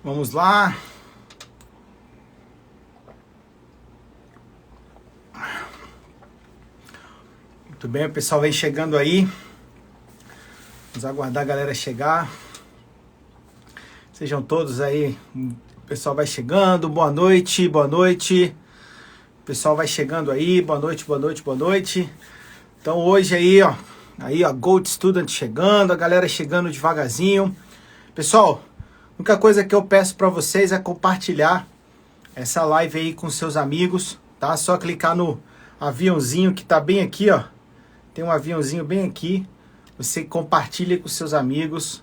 Vamos lá. Muito bem, o pessoal vem chegando aí. Vamos aguardar a galera chegar. Sejam todos aí. O pessoal vai chegando. Boa noite, boa noite. O pessoal vai chegando aí. Boa noite, boa noite, boa noite. Então hoje aí, ó. Aí, ó, Gold Student chegando. A galera chegando devagarzinho. Pessoal, a única coisa que eu peço para vocês é compartilhar essa live aí com seus amigos, tá? Só clicar no aviãozinho que tá bem aqui, ó. Tem um aviãozinho bem aqui. Você compartilha com seus amigos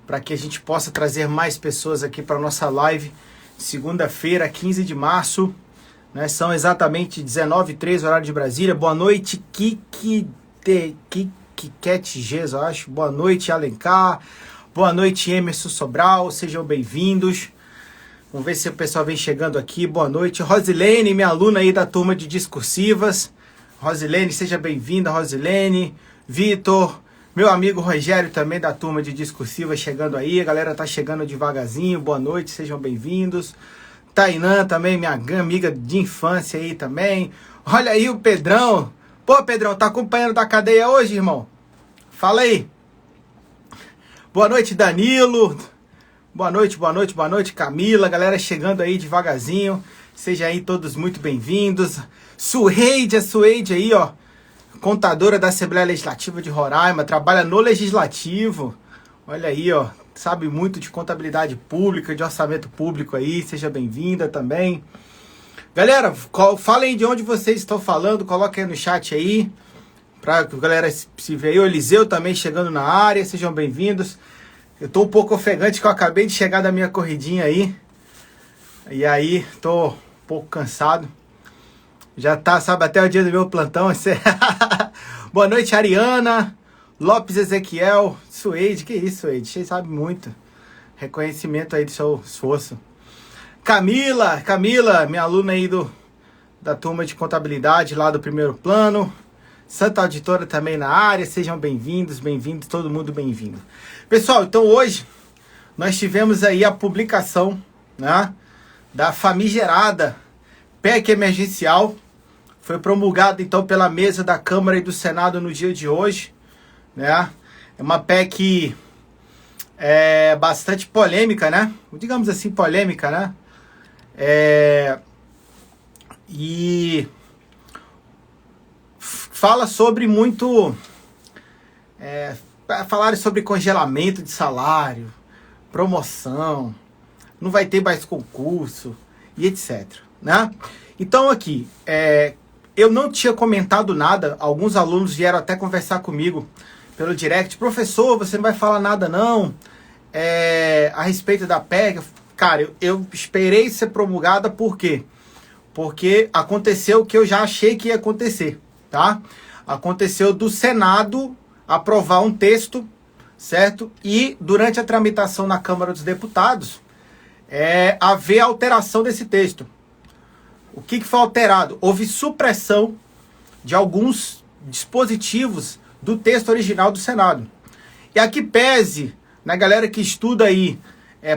para que a gente possa trazer mais pessoas aqui para nossa live. Segunda-feira, 15 de março, né? São exatamente 19h03, horário de Brasília. Boa noite, Kikete Geza, eu acho. Boa noite, Alencar. Boa noite, Emerson Sobral. Sejam bem-vindos. Vamos ver se o pessoal vem chegando aqui. Boa noite. Rosilene, minha aluna aí da turma de discursivas. Rosilene, seja bem-vinda, Rosilene. Vitor, meu amigo Rogério também da turma de discursivas chegando aí. A galera tá chegando devagarzinho. Boa noite, sejam bem-vindos. Tainã também, minha amiga de infância aí também. Olha aí o Pedrão. Pô, Pedrão, tá acompanhando da cadeia hoje, irmão? Fala aí. Boa noite, Danilo. Boa noite, boa noite, boa noite, Camila. Galera chegando aí devagarzinho. Sejam aí todos muito bem-vindos. Suheide, a Suheide aí, ó. Contadora da Assembleia Legislativa de Roraima. Trabalha no Legislativo. Olha aí, ó. Sabe muito de contabilidade pública, de orçamento público aí. Seja bem-vinda também. Galera, falem de onde vocês estão falando. Coloquem aí no chat aí. Pra que a galera se vê aí. O Eliseu também chegando na área. Sejam bem-vindos. Eu tô um pouco ofegante que eu acabei de chegar da minha corridinha aí. E aí, tô um pouco cansado. Já tá, sabe, até o dia do meu plantão. Boa noite, Ariana. Lopes Ezequiel. Suede, que isso, Suede? Você sabe muito. Reconhecimento aí do seu esforço. Camila, minha aluna aí da turma de contabilidade lá do primeiro plano. Santa Auditora também na área. Sejam bem-vindos, todo mundo bem-vindo. Pessoal, então hoje nós tivemos aí a publicação, né, da famigerada PEC emergencial. Foi promulgada então pela mesa da Câmara e do Senado no dia de hoje, né? É uma PEC bastante polêmica, né? Digamos assim, polêmica, né? E fala sobre muito... falaram sobre congelamento de salário, promoção, não vai ter mais concurso e etc, né? Então aqui, eu não tinha comentado nada, alguns alunos vieram até conversar comigo pelo direct. Professor, você não vai falar nada não a respeito da PEC? Cara, eu esperei ser promulgada, por quê? Porque aconteceu o que eu já achei que ia acontecer, tá? Aconteceu do Senado aprovar um texto, certo? E durante a tramitação na Câmara dos Deputados, haver alteração desse texto. O que foi alterado? Houve supressão de alguns dispositivos do texto original do Senado. E aqui pese, né, galera que estuda aí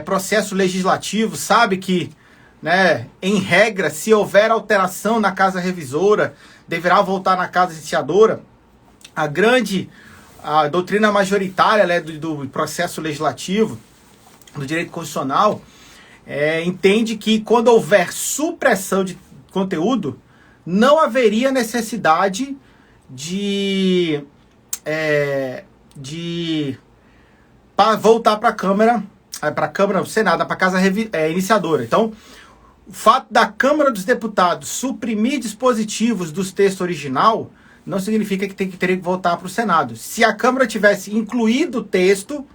processo legislativo, sabe que, né, em regra, se houver alteração na casa revisora, deverá voltar na casa iniciadora. A doutrina majoritária, né, do processo legislativo, do direito constitucional, entende que quando houver supressão de conteúdo, não haveria necessidade de voltar para a Câmara, o Senado, para a casa iniciadora. Então, o fato da Câmara dos Deputados suprimir dispositivos dos textos original não significa que teria que voltar para o Senado. Se a Câmara tivesse incluído o texto,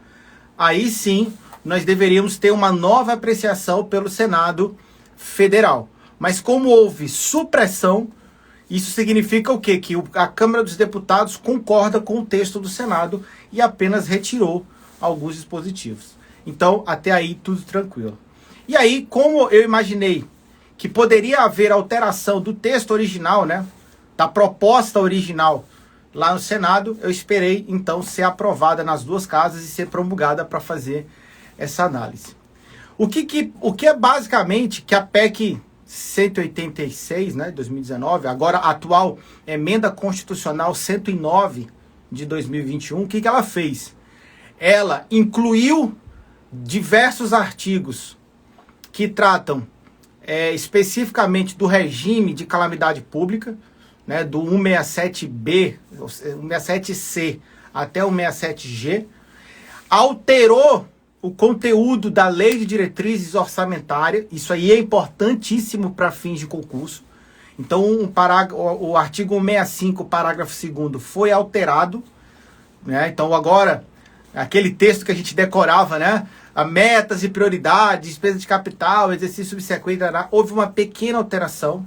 aí sim nós deveríamos ter uma nova apreciação pelo Senado Federal. Mas como houve supressão, isso significa o quê? Que a Câmara dos Deputados concorda com o texto do Senado e apenas retirou alguns dispositivos. Então, até aí, tudo tranquilo. E aí, como eu imaginei que poderia haver alteração do texto original, né, da proposta original lá no Senado, eu esperei, então, ser aprovada nas duas casas e ser promulgada para fazer essa análise. O que é basicamente que a PEC 186, né, de 2019, agora a atual Emenda Constitucional 109 de 2021, o que ela fez? Ela incluiu diversos artigos que tratam especificamente do regime de calamidade pública, né, do 167B, 167C até o 167G, alterou o conteúdo da Lei de Diretrizes Orçamentárias. Isso aí é importantíssimo para fins de concurso. Então, o artigo 165, parágrafo 2º, foi alterado, né? Então, agora, aquele texto que a gente decorava, né? A metas e prioridades, despesa de capital, exercício subsequente, houve uma pequena alteração,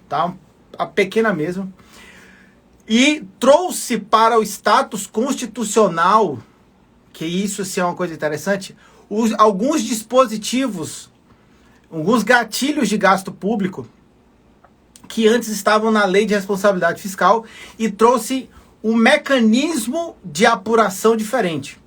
tá? A pequena mesmo. E trouxe para o status constitucional, que isso sim é uma coisa interessante, alguns dispositivos, alguns gatilhos de gasto público que antes estavam na Lei de Responsabilidade Fiscal e trouxe um mecanismo de apuração diferente.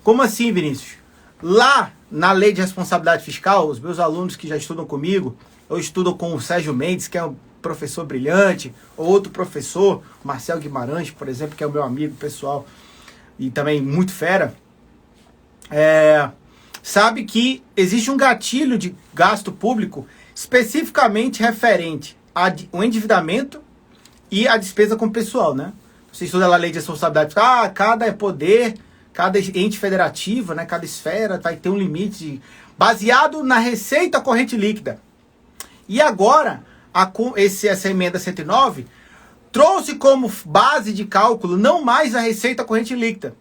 Como assim, Vinícius? Lá na Lei de Responsabilidade Fiscal, os meus alunos que já estudam comigo, ou estudam com o Sérgio Mendes, que é um professor brilhante, ou outro professor, Marcel Guimarães, por exemplo, que é o meu amigo pessoal e também muito fera, sabe que existe um gatilho de gasto público especificamente referente ao endividamento e à despesa com o pessoal, né? Você estuda lá a Lei de Responsabilidade Fiscal, cada poder, cada ente federativo, né, cada esfera vai ter um limite baseado na receita corrente líquida. E agora, essa emenda 109 trouxe como base de cálculo não mais a receita corrente líquida.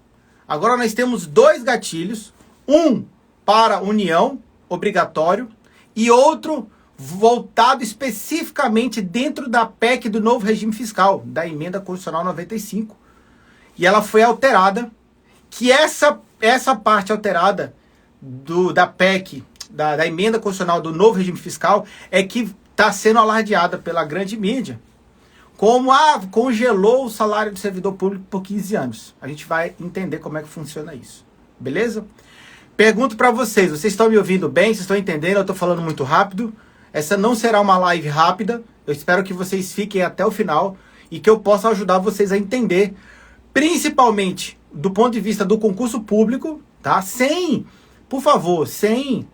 Agora nós temos dois gatilhos, um para a União, obrigatório, e outro voltado especificamente dentro da PEC do novo regime fiscal, da Emenda Constitucional 95. E ela foi alterada, que essa parte alterada da PEC, da Emenda Constitucional do novo regime fiscal, é que está sendo alardeada pela grande mídia, como congelou o salário do servidor público por 15 anos. A gente vai entender como é que funciona isso. Beleza? Pergunto para vocês estão me ouvindo bem? Vocês estão entendendo? Eu estou falando muito rápido. Essa não será uma live rápida. Eu espero que vocês fiquem até o final e que eu possa ajudar vocês a entender, principalmente do ponto de vista do concurso público, tá? Por favor, sem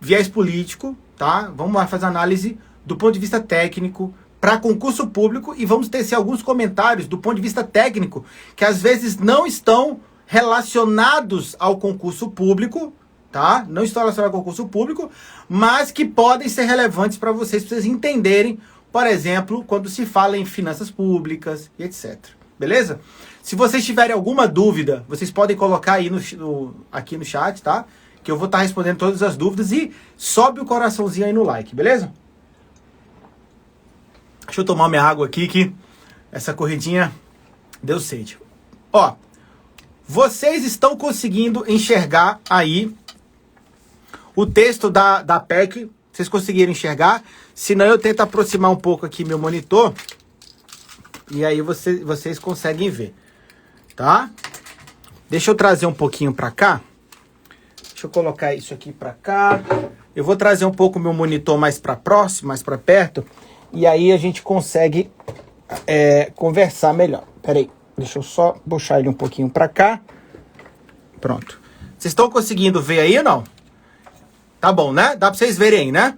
viés político, tá? Vamos lá fazer análise do ponto de vista técnico para concurso público e vamos tecer alguns comentários do ponto de vista técnico que às vezes não estão relacionados ao concurso público, tá? Não estão relacionados ao concurso público, mas que podem ser relevantes para vocês entenderem, por exemplo, quando se fala em finanças públicas e etc. Beleza? Se vocês tiverem alguma dúvida, vocês podem colocar aí aqui no chat, tá? Que eu vou estar respondendo todas as dúvidas e sobe o coraçãozinho aí no like, beleza? Deixa eu tomar minha água aqui, que essa corridinha deu sede. Ó, vocês estão conseguindo enxergar aí o texto da PEC? Vocês conseguiram enxergar? Senão eu tento aproximar um pouco aqui meu monitor e aí vocês conseguem ver, tá? Deixa eu trazer um pouquinho para cá. Deixa eu colocar isso aqui para cá. Eu vou trazer um pouco o meu monitor mais para próximo, mais para perto. E aí a gente consegue conversar melhor. Pera aí, deixa eu só puxar ele um pouquinho para cá. Pronto. Vocês estão conseguindo ver aí ou não? Tá bom, né? Dá para vocês verem aí, né?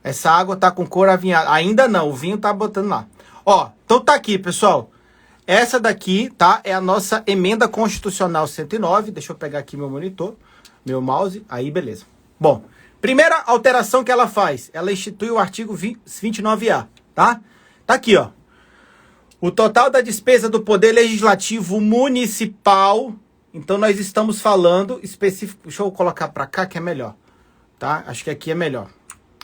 Essa água tá com cor avinhada. Ainda não, o vinho tá botando lá. Ó, então tá aqui, pessoal. Essa daqui, tá? É a nossa Emenda Constitucional 109. Deixa eu pegar aqui meu monitor, meu mouse. Aí, beleza. Bom, primeira alteração que ela faz, ela institui o artigo 29A, tá? Tá aqui, ó. O total da despesa do Poder Legislativo Municipal. Então, nós estamos falando específico. Deixa eu colocar para cá que é melhor, tá? Acho que aqui é melhor.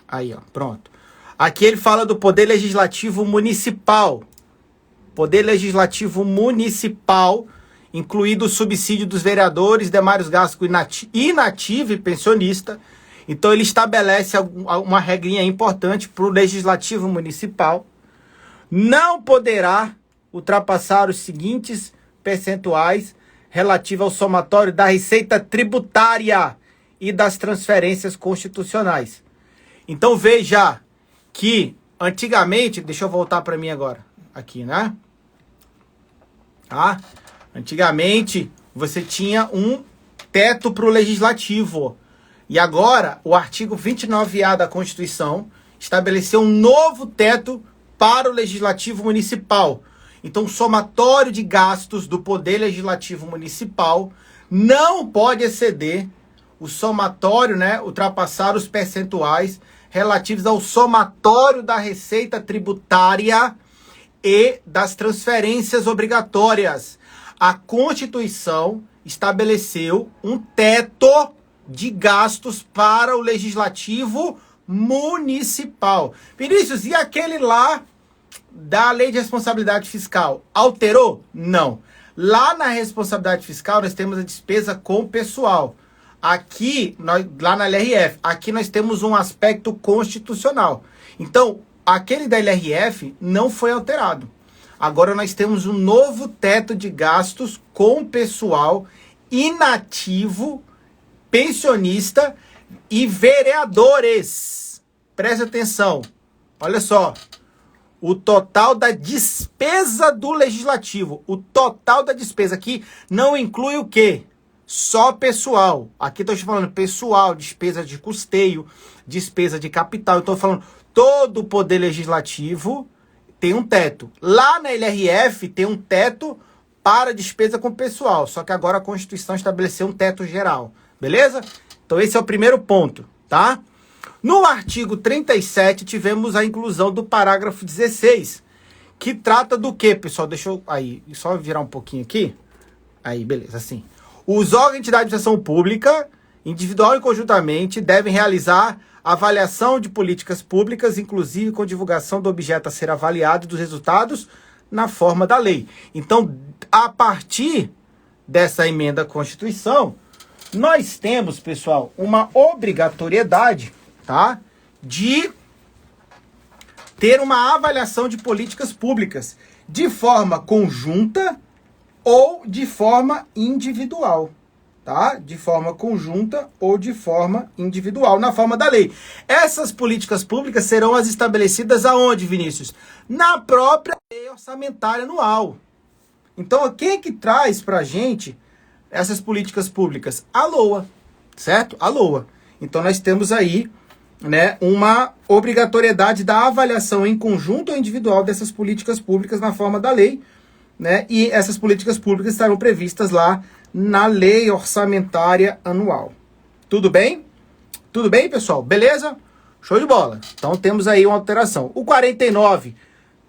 Aí, ó, pronto. Aqui ele fala do Poder Legislativo Municipal. Poder Legislativo Municipal, incluído o subsídio dos vereadores, demais gastos com inativo e pensionista. Então, ele estabelece uma regrinha importante para o Legislativo Municipal. Não poderá ultrapassar os seguintes percentuais relativa ao somatório da receita tributária e das transferências constitucionais. Então veja que antigamente, deixa eu voltar para mim agora, aqui, né? Tá? Antigamente você tinha um teto para o legislativo. E agora o artigo 29A da Constituição estabeleceu um novo teto para o legislativo municipal. Então o somatório de gastos do Poder Legislativo Municipal não pode exceder o somatório, né, ultrapassar os percentuais relativos ao somatório da receita tributária e das transferências obrigatórias. A Constituição estabeleceu um teto de gastos para o Legislativo Municipal. Vinícius, e aquele lá da Lei de Responsabilidade Fiscal, alterou? Não. Lá na responsabilidade fiscal nós temos a despesa com pessoal. Aqui, lá na LRF, aqui nós temos um aspecto constitucional. Então, aquele da LRF não foi alterado. Agora nós temos um novo teto de gastos com pessoal inativo, pensionista e vereadores. Preste atenção. Olha só. O total da despesa do legislativo. O total da despesa aqui não inclui o quê? Só pessoal. Aqui estou falando pessoal, despesa de custeio, despesa de capital. Estou falando todo o poder legislativo tem um teto. Lá na LRF tem um teto para despesa com pessoal. Só que agora a Constituição estabeleceu um teto geral. Beleza? Então esse é o primeiro ponto, tá? No artigo 37 tivemos a inclusão do parágrafo 16, que trata do quê, pessoal? Deixa eu aí, só virar um pouquinho aqui. Aí, beleza, assim. Os órgãos de entidade de administração pública, individual e conjuntamente, devem realizar avaliação de políticas públicas, inclusive com divulgação do objeto a ser avaliado e dos resultados na forma da lei. Então, a partir dessa emenda à Constituição, nós temos, pessoal, uma obrigatoriedade, tá, de ter uma avaliação de políticas públicas de forma conjunta ou de forma individual, tá? De forma conjunta ou de forma individual, na forma da lei. Essas políticas públicas serão as estabelecidas aonde, Vinícius? Na própria lei orçamentária anual. Então, quem é que traz pra gente essas políticas públicas? A LOA, certo? A LOA. Então, nós temos aí, né, uma obrigatoriedade da avaliação em conjunto ou individual dessas políticas públicas na forma da lei, né? E essas políticas públicas estarão previstas lá na lei orçamentária anual. Tudo bem? Tudo bem, pessoal? Beleza? Show de bola. Então temos aí uma alteração. O 49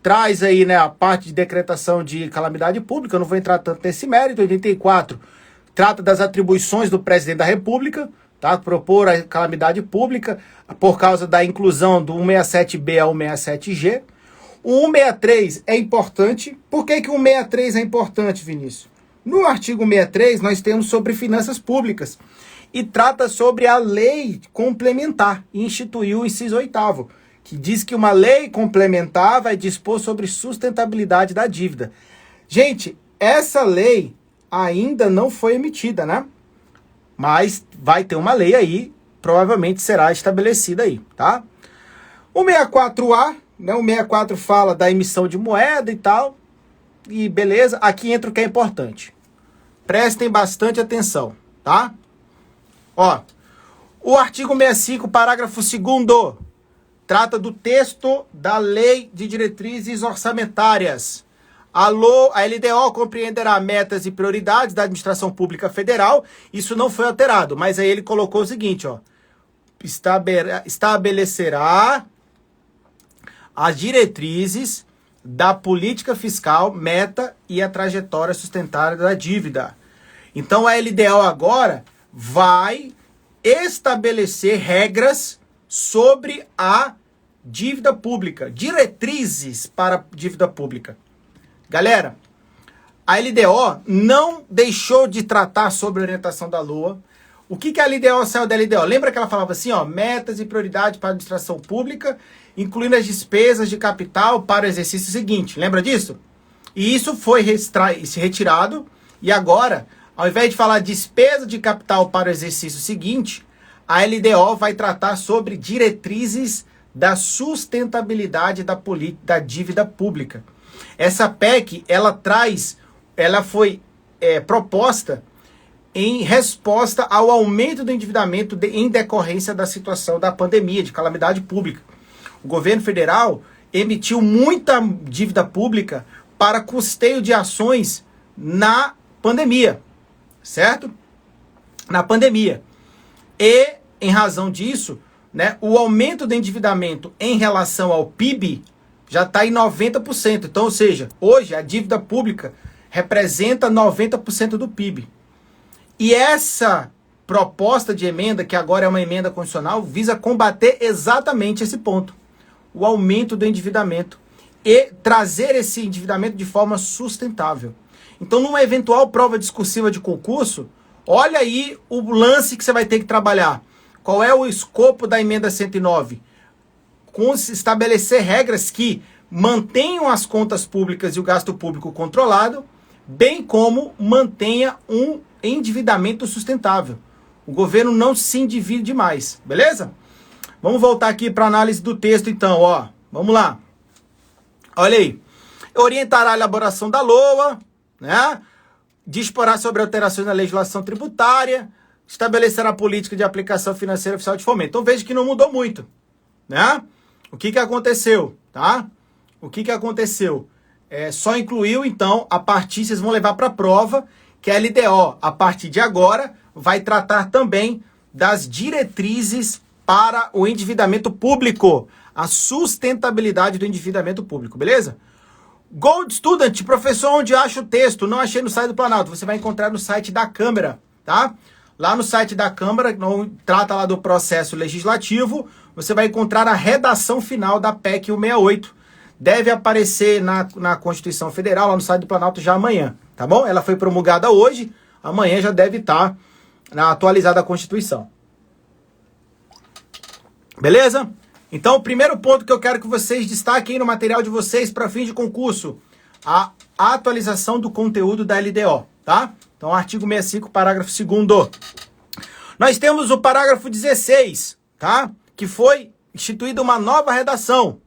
traz aí, né, a parte de decretação de calamidade pública. Eu não vou entrar tanto nesse mérito. 84 trata das atribuições do presidente da República, tá? Propor a calamidade pública por causa da inclusão do 167B ao 167G. O 163 é importante. Por que que o 163 é importante, Vinícius? No artigo 63 nós temos sobre finanças públicas e trata sobre a lei complementar e instituiu o inciso 8º, que diz que uma lei complementar vai dispor sobre sustentabilidade da dívida. Gente, essa lei ainda não foi emitida, né? Mas vai ter uma lei aí, provavelmente será estabelecida aí, tá? O 64A, né? O 64 fala da emissão de moeda e tal, e beleza. Aqui entra o que é importante. Prestem bastante atenção, tá? Ó, o artigo 65, parágrafo 2º, trata do texto da Lei de Diretrizes Orçamentárias. A LDO compreenderá metas e prioridades da administração pública federal. Isso não foi alterado, mas aí ele colocou o seguinte, ó. Estabelecerá as diretrizes da política fiscal, meta e a trajetória sustentável da dívida. Então a LDO agora vai estabelecer regras sobre a dívida pública, diretrizes para a dívida pública. Galera, a LDO não deixou de tratar sobre a orientação da LOA. O que a LDO saiu da LDO? Lembra que ela falava assim, ó, metas e prioridades para a administração pública, incluindo as despesas de capital para o exercício seguinte. Lembra disso? E isso foi retirado e agora Ao invés de falar despesa de capital para o exercício seguinte, a LDO vai tratar sobre diretrizes da sustentabilidade da dívida pública. Essa PEC, ela foi proposta em resposta ao aumento do endividamento em decorrência da situação da pandemia, de calamidade pública. O governo federal emitiu muita dívida pública para custeio de ações na pandemia, certo? Na pandemia. E, em razão disso, né, o aumento do endividamento em relação ao PIB já está em 90%. Então, ou seja, hoje a dívida pública representa 90% do PIB. E essa proposta de emenda, que agora é uma emenda constitucional, visa combater exatamente esse ponto. O aumento do endividamento e trazer esse endividamento de forma sustentável. Então, numa eventual prova discursiva de concurso, olha aí o lance que você vai ter que trabalhar. Qual é o escopo da emenda 109? Estabelecer regras que mantenham as contas públicas e o gasto público controlado, bem como mantenha um endividamento sustentável. O governo não se endivide mais, beleza? Vamos voltar aqui para a análise do texto então, ó. Vamos lá. Olha aí. Orientará a elaboração da LOA, né? Disporá sobre alterações na legislação tributária, estabelecerá a política de aplicação financeira oficial de fomento. Então veja que não mudou muito, né? O que aconteceu, tá? O que aconteceu? Só incluiu, então, vocês vão levar para a prova, que a LDO, a partir de agora, vai tratar também das diretrizes para o endividamento público, a sustentabilidade do endividamento público, beleza? Gold Student, professor, onde acha o texto? Não achei no site do Planalto, você vai encontrar no site da Câmara, tá? Lá no site da Câmara, trata lá do processo legislativo, você vai encontrar a redação final da PEC 168. Deve aparecer na Constituição Federal, lá no site do Planalto, já amanhã, tá bom? Ela foi promulgada hoje, amanhã já deve estar atualizada a Constituição. Beleza? Então, o primeiro ponto que eu quero que vocês destaquem no material de vocês para fim de concurso, a atualização do conteúdo da LDO, tá? Então, artigo 65, parágrafo 2º. Nós temos o parágrafo 16, tá? Que foi instituída uma nova redação.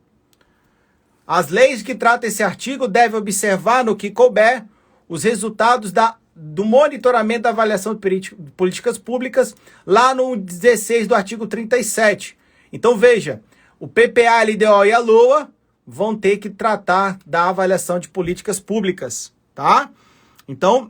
As leis que tratam esse artigo devem observar, no que couber, os resultados do monitoramento da avaliação de políticas públicas, lá no 16 do artigo 37. Então, veja, o PPA, a LDO e a LOA vão ter que tratar da avaliação de políticas públicas, tá? Então,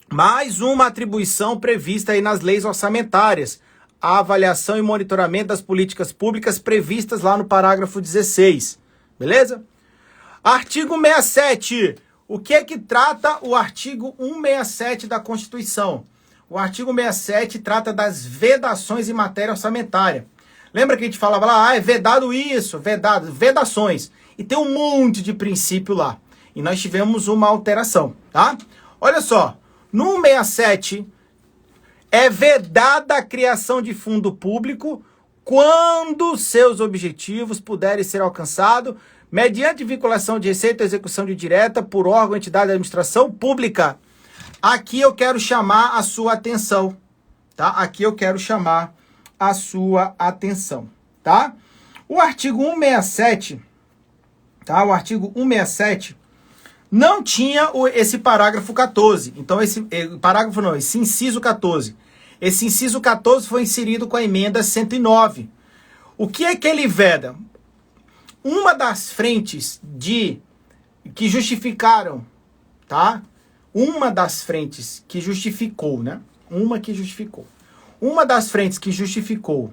mais uma atribuição prevista aí nas leis orçamentárias, a avaliação e monitoramento das políticas públicas previstas lá no parágrafo 16, beleza? Artigo 67, o que é que trata o artigo 167 da Constituição? O artigo 67 trata das vedações em matéria orçamentária. Lembra que a gente falava lá, é vedado isso, vedações. E tem um monte de princípio lá. E nós tivemos uma alteração, tá? Olha só, no 167 é vedada a criação de fundo público quando seus objetivos puderem ser alcançados mediante vinculação de receita ou execução de direta por órgão, entidade de administração pública. Aqui eu quero chamar a sua atenção, tá? Aqui eu quero chamar a sua atenção, tá? O artigo 167, tá? O artigo 167 não tinha esse parágrafo 14. Então, esse inciso 14. Esse inciso 14 foi inserido com a emenda 109. O que é que ele veda? Uma das frentes que justificaram, tá? Uma das frentes que justificou, né? Uma das frentes que justificou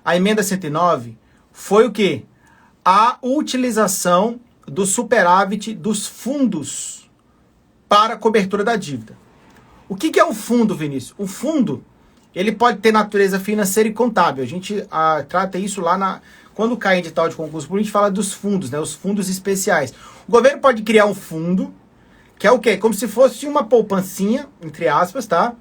a emenda 109 foi o quê? A utilização do superávit dos fundos para a cobertura da dívida. O que é um fundo, Vinícius? O fundo, ele pode ter natureza financeira e contábil. A gente trata isso lá quando cai em edital de concurso público, a gente fala dos fundos, né? Os fundos especiais. O governo pode criar um fundo, que é o quê? Como se fosse uma poupancinha, entre aspas, tá?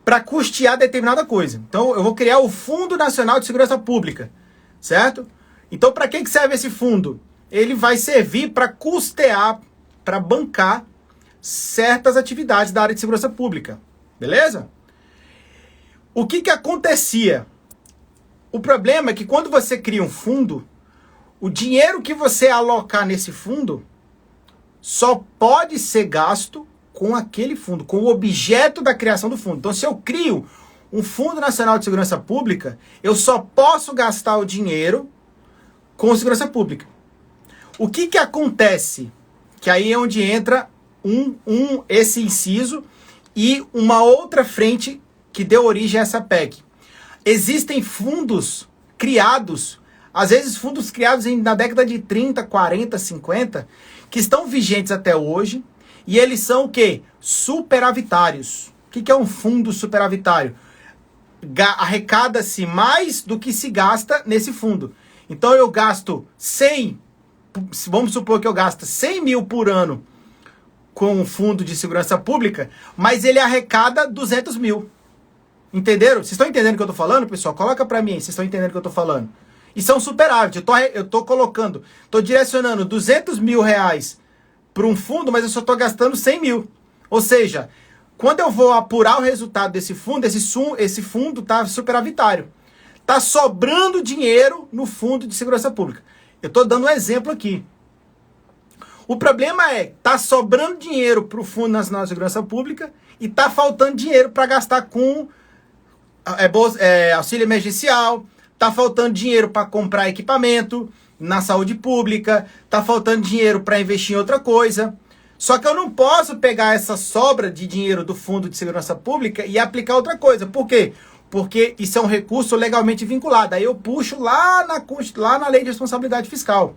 Para custear determinada coisa. Então, eu vou criar o Fundo Nacional de Segurança Pública, certo? Então, para que serve esse fundo? Ele vai servir para custear, para bancar certas atividades da área de segurança pública, Beleza? O que acontecia? O problema é que quando você cria um fundo, o dinheiro que você alocar nesse fundo só pode ser gasto com aquele fundo, com o objeto da criação do fundo. Então, se eu crio um Fundo Nacional de Segurança Pública, eu só posso gastar o dinheiro com segurança pública. O que acontece? Que aí é onde entra esse inciso e uma outra frente que deu origem a essa PEC. Existem fundos criados, às vezes fundos criados na década de 30, 40, 50, que estão vigentes até hoje, e eles são o quê? Superavitários. O que é um fundo superavitário? Arrecada-se mais do que se gasta nesse fundo. Então eu gasto 100, vamos supor que eu gasto 100 mil por ano com um fundo de segurança pública, mas ele arrecada 200 mil. Entenderam? Vocês estão entendendo o que eu tô falando, pessoal? Coloca pra mim aí, vocês estão entendendo o que eu tô falando. Isso é um superávit. Eu tô direcionando 200 mil reais para um fundo, mas eu só tô gastando 100 mil. Ou seja, quando eu vou apurar o resultado desse fundo, esse fundo tá superavitário. Tá sobrando dinheiro no fundo de segurança pública. Eu tô dando um exemplo aqui. O problema é, tá sobrando dinheiro para o Fundo Nacional de Segurança Pública e tá faltando dinheiro para gastar com auxílio emergencial, tá faltando dinheiro para comprar equipamento na saúde pública, tá faltando dinheiro para investir em outra coisa. Só que eu não posso pegar essa sobra de dinheiro do Fundo de Segurança Pública e aplicar outra coisa. Por quê? Porque isso é um recurso legalmente vinculado. Aí eu puxo lá na Lei de Responsabilidade Fiscal.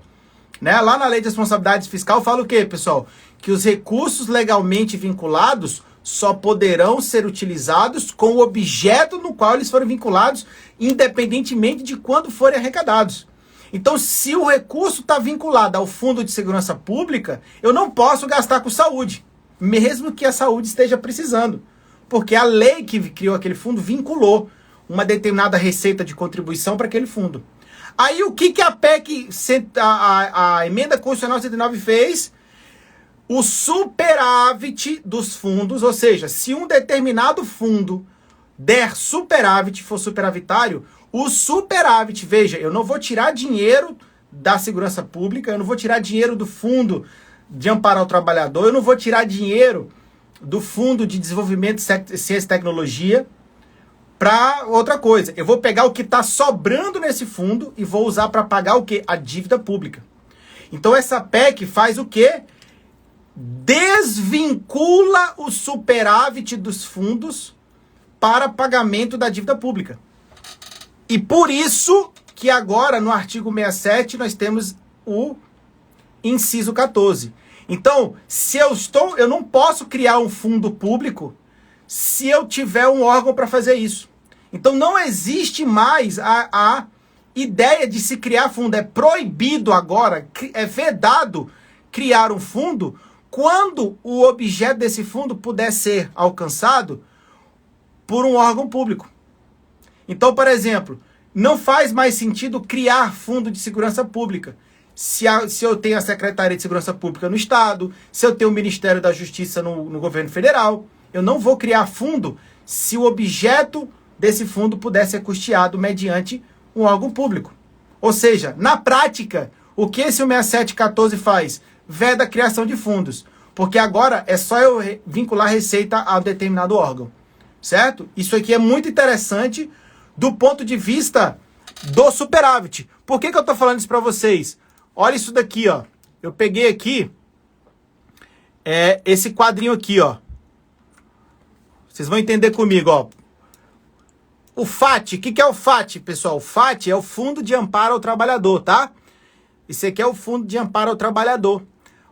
Né? Lá na Lei de Responsabilidade Fiscal fala o quê, pessoal? Que os recursos legalmente vinculados só poderão ser utilizados com o objeto no qual eles foram vinculados, independentemente de quando forem arrecadados. Então, se o recurso está vinculado ao Fundo de Segurança Pública, eu não posso gastar com saúde, mesmo que a saúde esteja precisando. Porque a lei que criou aquele fundo vinculou uma determinada receita de contribuição para aquele fundo. Aí o que a PEC, a Emenda Constitucional 109 fez? O superávit dos fundos, ou seja, se um determinado fundo der superávit, for superavitário, o superávit, veja, eu não vou tirar dinheiro da segurança pública, eu não vou tirar dinheiro do Fundo de Amparo ao Trabalhador, eu não vou tirar dinheiro do Fundo de Desenvolvimento de Ciência e Tecnologia para outra coisa. Eu vou pegar o que está sobrando nesse fundo e vou usar para pagar o quê? A dívida pública. Então essa PEC faz o quê? Desvincula o superávit dos fundos para pagamento da dívida pública. E por isso que agora no artigo 67 nós temos o inciso 14. Então, eu não posso criar um fundo público se eu tiver um órgão para fazer isso. Então não existe mais a ideia de se criar fundo. É proibido agora, é vedado criar um fundo quando o objeto desse fundo puder ser alcançado por um órgão público. Então, por exemplo, não faz mais sentido criar fundo de segurança pública. Se eu tenho a Secretaria de Segurança Pública no Estado, se eu tenho o Ministério da Justiça no governo federal, eu não vou criar fundo se o objeto desse fundo puder ser custeado mediante um órgão público. Ou seja, na prática, o que esse 6714 faz? Veda a criação de fundos. Porque agora é só eu vincular receita a determinado órgão. Certo? Isso aqui é muito interessante do ponto de vista do superávit. Por que eu estou falando isso para vocês? Olha isso daqui, ó. Eu peguei aqui esse quadrinho aqui, ó. Vocês vão entender comigo, ó. O FAT, o que é o FAT, pessoal? O FAT é o Fundo de Amparo ao Trabalhador, tá? Esse aqui é o Fundo de Amparo ao Trabalhador.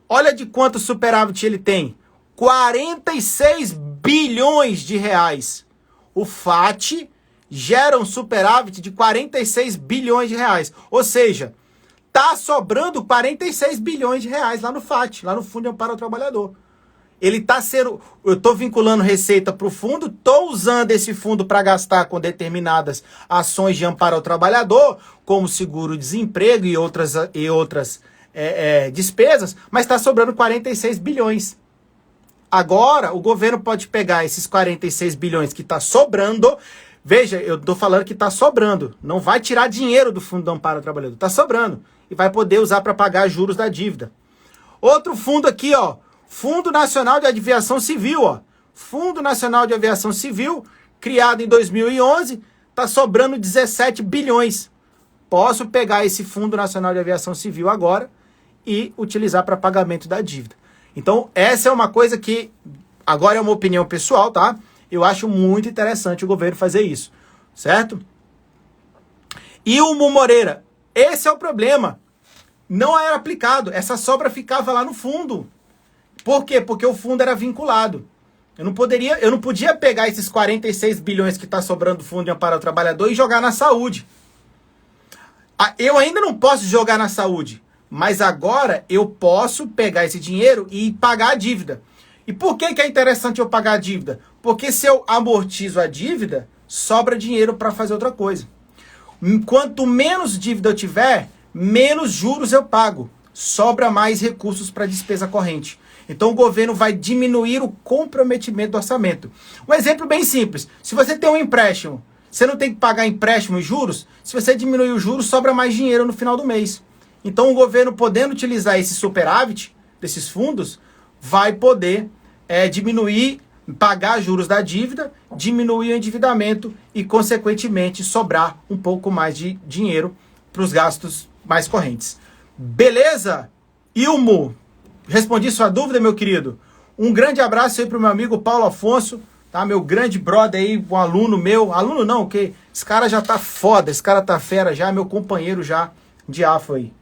Olha de quanto superávit ele tem. 46 bilhões de reais. O FAT gera um superávit de 46 bilhões de reais. Ou seja, tá sobrando 46 bilhões de reais lá no FAT, lá no Fundo de Amparo ao Trabalhador. Ele tá sendo... Eu tô vinculando receita para o fundo, tô usando esse fundo para gastar com determinadas ações de amparo ao trabalhador, como seguro-desemprego e outras despesas, mas está sobrando 46 bilhões. Agora, o governo pode pegar esses 46 bilhões que está sobrando. Veja, eu estou falando que está sobrando. Não vai tirar dinheiro do Fundo do Amparo ao Trabalhador. Está sobrando. E vai poder usar para pagar juros da dívida. Outro fundo aqui, ó. Fundo Nacional de Aviação Civil, ó. Fundo Nacional de Aviação Civil, criado em 2011, está sobrando 17 bilhões. Posso pegar esse Fundo Nacional de Aviação Civil agora e utilizar para pagamento da dívida. Então, essa é uma coisa que, agora é uma opinião pessoal, tá? Eu acho muito interessante o governo fazer isso, certo? E o Moreira, esse é o problema. Não era aplicado, essa sobra ficava lá no fundo. Por quê? Porque o fundo era vinculado. Eu não podia pegar esses 46 bilhões que está sobrando do Fundo de Amparo ao Trabalhador e jogar na saúde. Eu ainda não posso jogar na saúde, mas agora eu posso pegar esse dinheiro e pagar a dívida. E por que é interessante eu pagar a dívida? Porque se eu amortizo a dívida, sobra dinheiro para fazer outra coisa. Quanto menos dívida eu tiver, menos juros eu pago. Sobra mais recursos para despesa corrente. Então o governo vai diminuir o comprometimento do orçamento. Um exemplo bem simples. Se você tem um empréstimo, você não tem que pagar empréstimo e juros. Se você diminuir os juros, sobra mais dinheiro no final do mês. Então o governo, podendo utilizar esse superávit desses fundos, vai poder diminuir, pagar juros da dívida, diminuir o endividamento e, consequentemente, sobrar um pouco mais de dinheiro para os gastos mais correntes. Beleza? Ilmo, respondi sua dúvida, meu querido? Um grande abraço aí para o meu amigo Paulo Afonso, tá? Meu grande brother aí, um aluno meu. Aluno não, que esse cara já tá foda, esse cara tá fera já, meu companheiro já de AFO aí.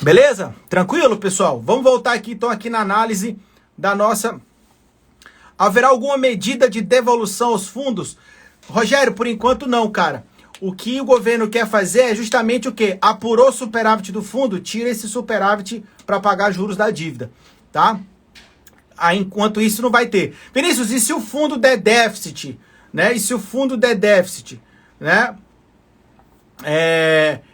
Beleza? Tranquilo, pessoal? Vamos voltar aqui, então, aqui na análise da nossa... Haverá alguma medida de devolução aos fundos? Rogério, por enquanto não, cara. O que o governo quer fazer é justamente o quê? Apurou o superávit do fundo, tira esse superávit para pagar juros da dívida, tá? Aí, enquanto isso, não vai ter. Vinícius, e se o fundo der déficit? Né? E se o fundo der déficit? Né?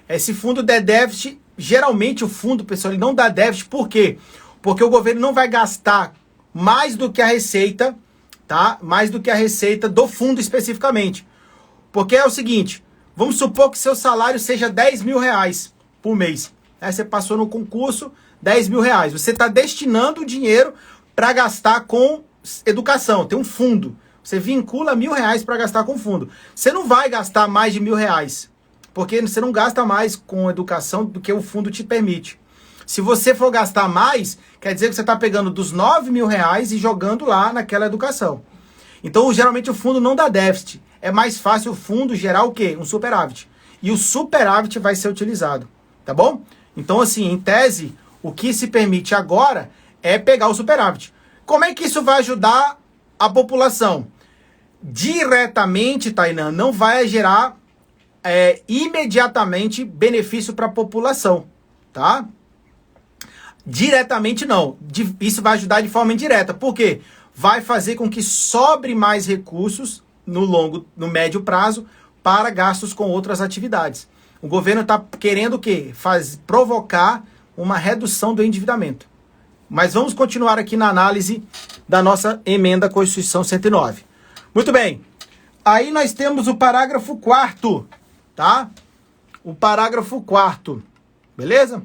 Esse fundo der déficit, geralmente o fundo, pessoal, ele não dá déficit. Por quê? Porque o governo não vai gastar mais do que a receita, tá? Mais do que a receita do fundo especificamente. Porque é o seguinte, vamos supor que seu salário seja 10 mil reais por mês. Aí você passou no concurso, 10 mil reais. Você está destinando o dinheiro para gastar com educação. Tem um fundo. Você vincula R$1.000 para gastar com fundo. Você não vai gastar mais de R$1.000. Porque você não gasta mais com educação do que o fundo te permite. Se você for gastar mais, quer dizer que você está pegando dos R$9.000 e jogando lá naquela educação. Então, geralmente, o fundo não dá déficit. É mais fácil o fundo gerar o quê? Um superávit. E o superávit vai ser utilizado. Tá bom? Então, assim, em tese, o que se permite agora é pegar o superávit. Como é que isso vai ajudar a população? Diretamente, Tainan, não vai gerar imediatamente benefício para a população. Tá? Diretamente não. Isso vai ajudar de forma indireta. Por quê? Vai fazer com que sobre mais recursos no médio prazo para gastos com outras atividades. O governo está querendo o quê? Provocar uma redução do endividamento. Mas vamos continuar aqui na análise da nossa emenda à Constituição 109. Muito bem. Aí nós temos o parágrafo 4º, tá? O parágrafo 4º. Beleza?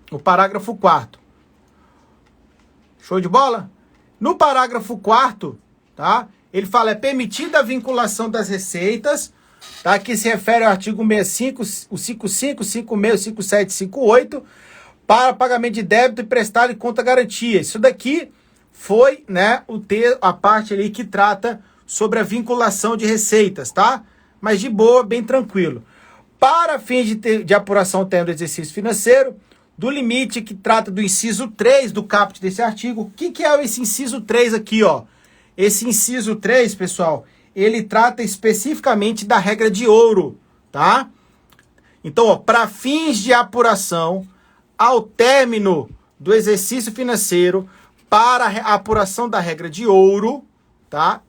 O parágrafo 4º. Show de bola? No parágrafo 4º, tá? Ele fala, é permitida a vinculação das receitas, tá? Que se refere ao artigo 65, o 55, 56, 57, 58, para pagamento de débito e prestado em conta garantia. Isso daqui foi, né, a parte ali que trata sobre a vinculação de receitas, tá? Mas de boa, bem tranquilo. Para fins de apuração ao termo do exercício financeiro, do limite que trata do inciso 3 do caput desse artigo. O que é esse inciso 3 aqui, ó? Esse inciso 3, pessoal, ele trata especificamente da regra de ouro, tá? Então, ó, para fins de apuração ao término do exercício financeiro, para a apuração da regra de ouro, tá?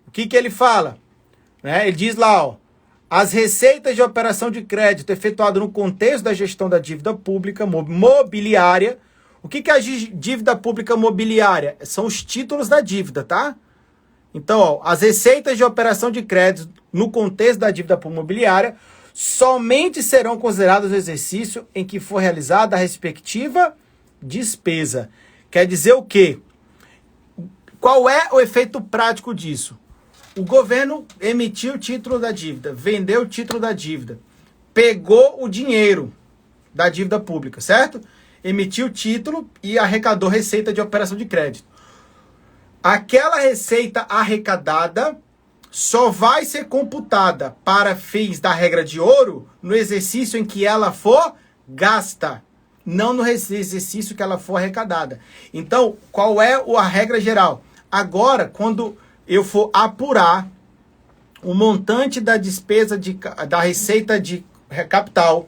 O que ele fala? Né? Ele diz lá, ó, as receitas de operação de crédito efetuadas no contexto da gestão da dívida pública mobiliária. O que é a dívida pública mobiliária? São os títulos da dívida, tá? Então, ó, as receitas de operação de crédito no contexto da dívida mobiliária somente serão consideradas no exercício em que for realizada a respectiva despesa. Quer dizer o quê? Qual é o efeito prático disso? O governo emitiu o título da dívida, vendeu o título da dívida, pegou o dinheiro da dívida pública, certo? Emitiu o título e arrecadou receita de operação de crédito. Aquela receita arrecadada só vai ser computada para fins da regra de ouro no exercício em que ela for gasta, não no exercício que ela for arrecadada. Então, qual é a regra geral? Agora, quando eu for apurar o montante da despesa da receita de capital,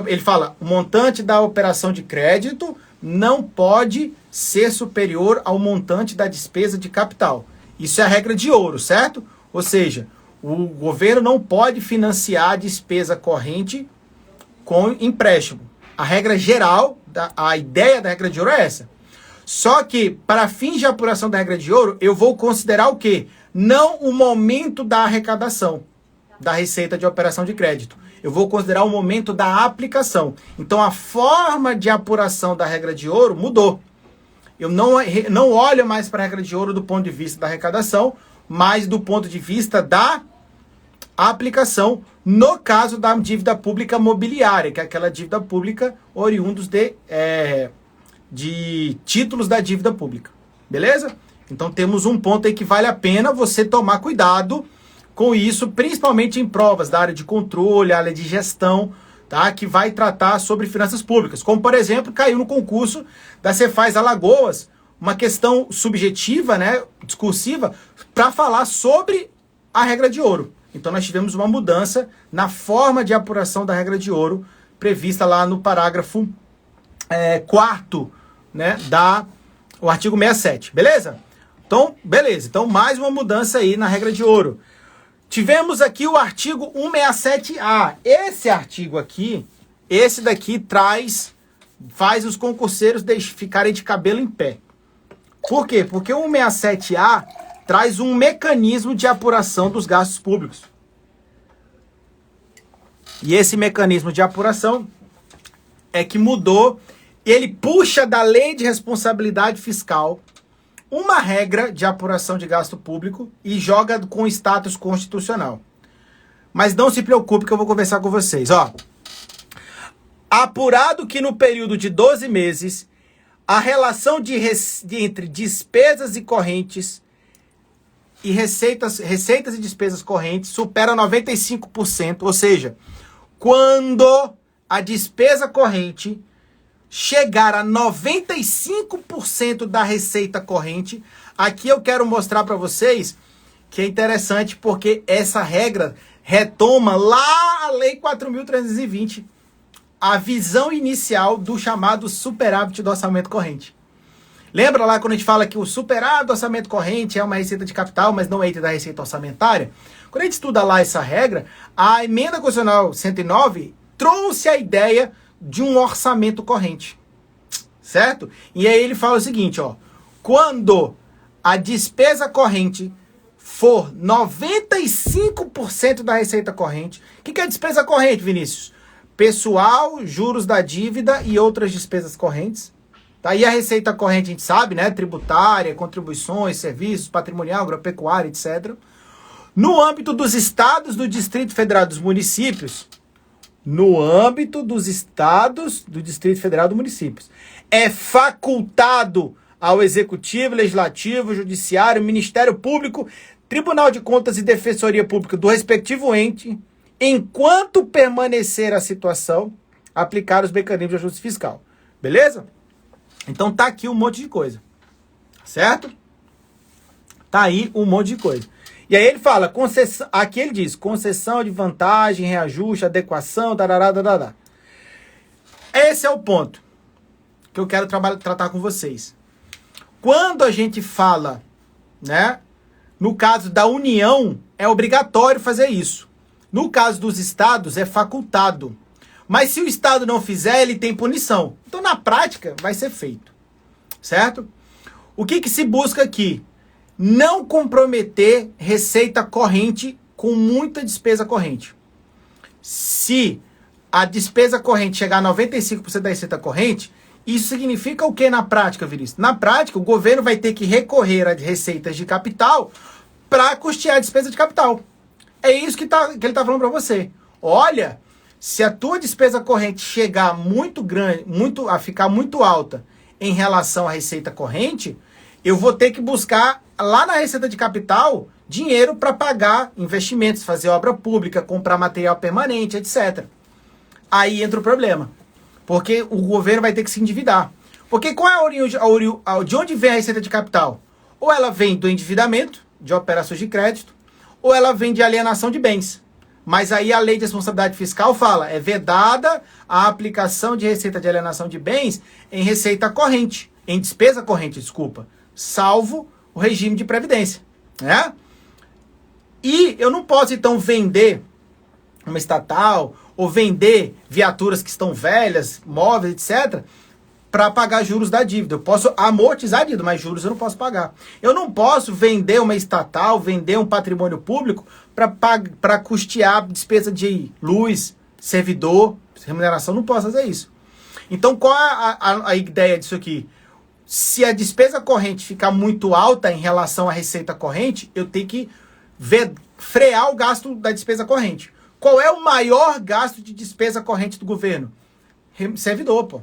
ele fala, o montante da operação de crédito não pode ser superior ao montante da despesa de capital. Isso é a regra de ouro, certo? Ou seja, o governo não pode financiar a despesa corrente com empréstimo. A regra geral, a ideia da regra de ouro é essa. Só que, para fins de apuração da regra de ouro, eu vou considerar o quê? Não o momento da arrecadação da receita de operação de crédito. Eu vou considerar o momento da aplicação. Então, a forma de apuração da regra de ouro mudou. Eu não olho mais para a regra de ouro do ponto de vista da arrecadação, mas do ponto de vista da aplicação, no caso da dívida pública mobiliária, que é aquela dívida pública oriundos de títulos da dívida pública. Beleza? Então temos um ponto aí que vale a pena você tomar cuidado com isso, principalmente em provas da área de controle, área de gestão, tá? Que vai tratar sobre finanças públicas. Como, por exemplo, caiu no concurso da Cefaz Alagoas, uma questão subjetiva, né, discursiva, para falar sobre a regra de ouro. Então nós tivemos uma mudança na forma de apuração da regra de ouro, prevista lá no parágrafo 4º, né, o artigo 67, beleza? Então, beleza. Então, mais uma mudança aí na regra de ouro. Tivemos aqui o artigo 167A. Esse artigo aqui, esse daqui faz os concurseiros ficarem de cabelo em pé. Por quê? Porque o 167A traz um mecanismo de apuração dos gastos públicos. E esse mecanismo de apuração é que mudou. Ele puxa da Lei de Responsabilidade Fiscal uma regra de apuração de gasto público e joga com status constitucional. Mas não se preocupe que eu vou conversar com vocês. Ó, apurado que no período de 12 meses, a relação entre despesas e correntes e receitas e despesas correntes supera 95%, ou seja, quando a despesa corrente chegar a 95% da receita corrente, aqui eu quero mostrar para vocês que é interessante porque essa regra retoma lá a Lei 4.320, a visão inicial do chamado superávit do orçamento corrente. Lembra lá quando a gente fala que o superávit do orçamento corrente é uma receita de capital, mas não entra da receita orçamentária? Quando a gente estuda lá essa regra, a emenda constitucional 109 trouxe a ideia de um orçamento corrente, certo? E aí ele fala o seguinte, ó, quando a despesa corrente for 95% da receita corrente, o que é despesa corrente, Vinícius? Pessoal, juros da dívida e outras despesas correntes. Tá? E a receita corrente a gente sabe, né? Tributária, contribuições, serviços, patrimonial, agropecuária, etc. No âmbito dos estados, do Distrito Federal, dos municípios, no âmbito dos estados, do Distrito Federal, dos municípios, é facultado ao Executivo, Legislativo, Judiciário, Ministério Público, Tribunal de Contas e Defensoria Pública do respectivo ente, enquanto permanecer a situação, aplicar os mecanismos de ajuste fiscal. Beleza? Então tá aqui um monte de coisa. Certo? Tá aí um monte de coisa. E aí ele fala, concessão, aqui ele diz, concessão de vantagem, reajuste, adequação, tarará. Esse é o ponto que eu quero tratar com vocês. Quando a gente fala, né, no caso da União, é obrigatório fazer isso. No caso dos estados, é facultado. Mas se o estado não fizer, ele tem punição. Então, na prática, vai ser feito. Certo? O que se busca aqui? Não comprometer receita corrente com muita despesa corrente. Se a despesa corrente chegar a 95% da receita corrente, isso significa o que na prática, Vinícius? Na prática, o governo vai ter que recorrer a receitas de capital para custear a despesa de capital. É isso que ele está falando para você. Olha, se a tua despesa corrente chegar muito grande, a ficar muito alta em relação à receita corrente, eu vou ter que buscar lá na receita de capital dinheiro para pagar investimentos, fazer obra pública, comprar material permanente, etc. Aí entra o problema. Porque o governo vai ter que se endividar. Porque qual é de onde vem a receita de capital? Ou ela vem do endividamento, de operações de crédito, ou ela vem de alienação de bens. Mas aí a lei de responsabilidade fiscal fala, é vedada a aplicação de receita de alienação de bens em receita corrente, em despesa corrente, desculpa, salvo o regime de previdência, né? E eu não posso, então, vender uma estatal ou vender viaturas que estão velhas, móveis, etc., para pagar juros da dívida. Eu posso amortizar a dívida, mas juros eu não posso pagar. Eu não posso vender uma estatal, vender um patrimônio público para custear despesa de luz, servidor, remuneração. Não posso fazer isso. Então, qual é a ideia disso aqui? Se a despesa corrente ficar muito alta em relação à receita corrente, eu tenho que frear o gasto da despesa corrente. Qual é o maior gasto de despesa corrente do governo? Servidor, pô.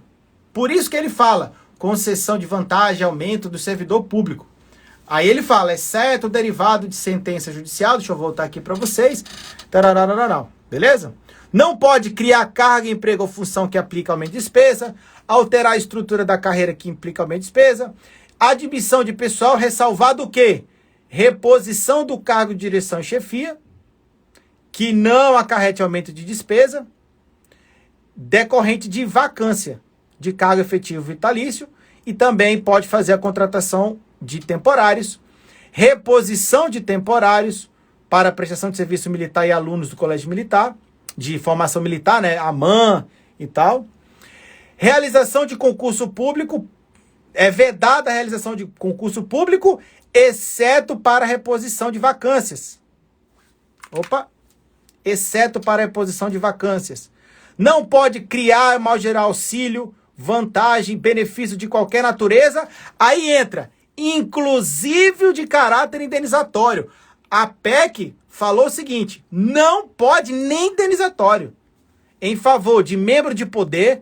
Por isso que ele fala, concessão de vantagem, aumento do servidor público. Aí ele fala, exceto o derivado de sentença judicial, deixa eu voltar aqui para vocês, beleza? Não pode criar carga, emprego ou função que aplica aumento de despesa, alterar a estrutura da carreira que implica aumento de despesa, admissão de pessoal, ressalvado o quê? Reposição do cargo de direção e chefia, que não acarrete aumento de despesa, decorrente de vacância de cargo efetivo vitalício, e também pode fazer a contratação de temporários, reposição de temporários para prestação de serviço militar e alunos do colégio militar, de formação militar, né, AMAN e tal. Realização de concurso público, é vedada a realização de concurso público, exceto para reposição de vacâncias. Exceto para reposição de vacâncias. Não pode criar, mal gerar auxílio, vantagem, benefício de qualquer natureza. Aí entra, inclusive o de caráter indenizatório. A PEC falou o seguinte, não pode nem indenizatório em favor de membro de poder.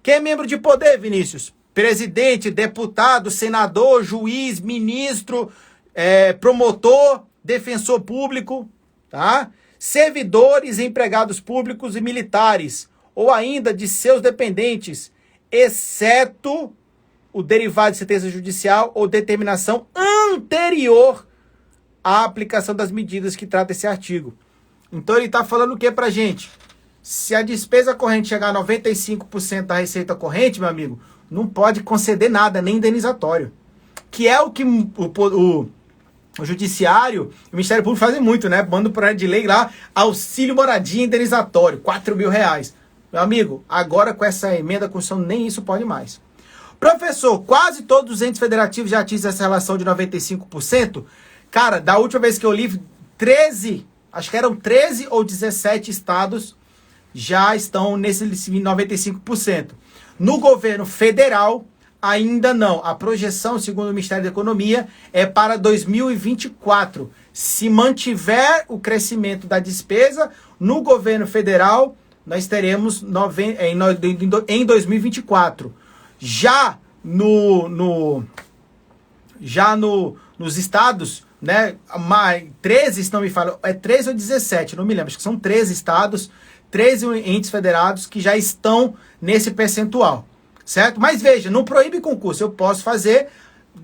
Quem é membro de poder, Vinícius? Presidente, deputado, senador, juiz, ministro, promotor, defensor público, tá? Servidores, empregados públicos e militares, ou ainda de seus dependentes, exceto o derivado de sentença judicial ou determinação anterior à aplicação das medidas que trata esse artigo. Então ele está falando o que pra gente? Se a despesa corrente chegar a 95% da receita corrente, meu amigo, não pode conceder nada, nem indenizatório. Que é o que o Judiciário e o Ministério Público fazem muito, né? Manda por projeto de lei lá, auxílio moradia indenizatório, R$4.000. Meu amigo, agora com essa emenda da Constituição, nem isso pode mais. Professor, quase todos os entes federativos já atingem essa relação de 95%? Cara, da última vez que eu li, 13, acho que eram 13 ou 17 estados já estão nesse 95%. No governo federal, ainda não. A projeção, segundo o Ministério da Economia, é para 2024. Se mantiver o crescimento da despesa no governo federal, nós teremos em 2024. Já nos estados, né, 13, se não me falo, é 13 ou 17, não me lembro, acho que são 13 estados, 13 entes federados que já estão nesse percentual, certo? Mas veja, não proíbe concurso, eu posso fazer,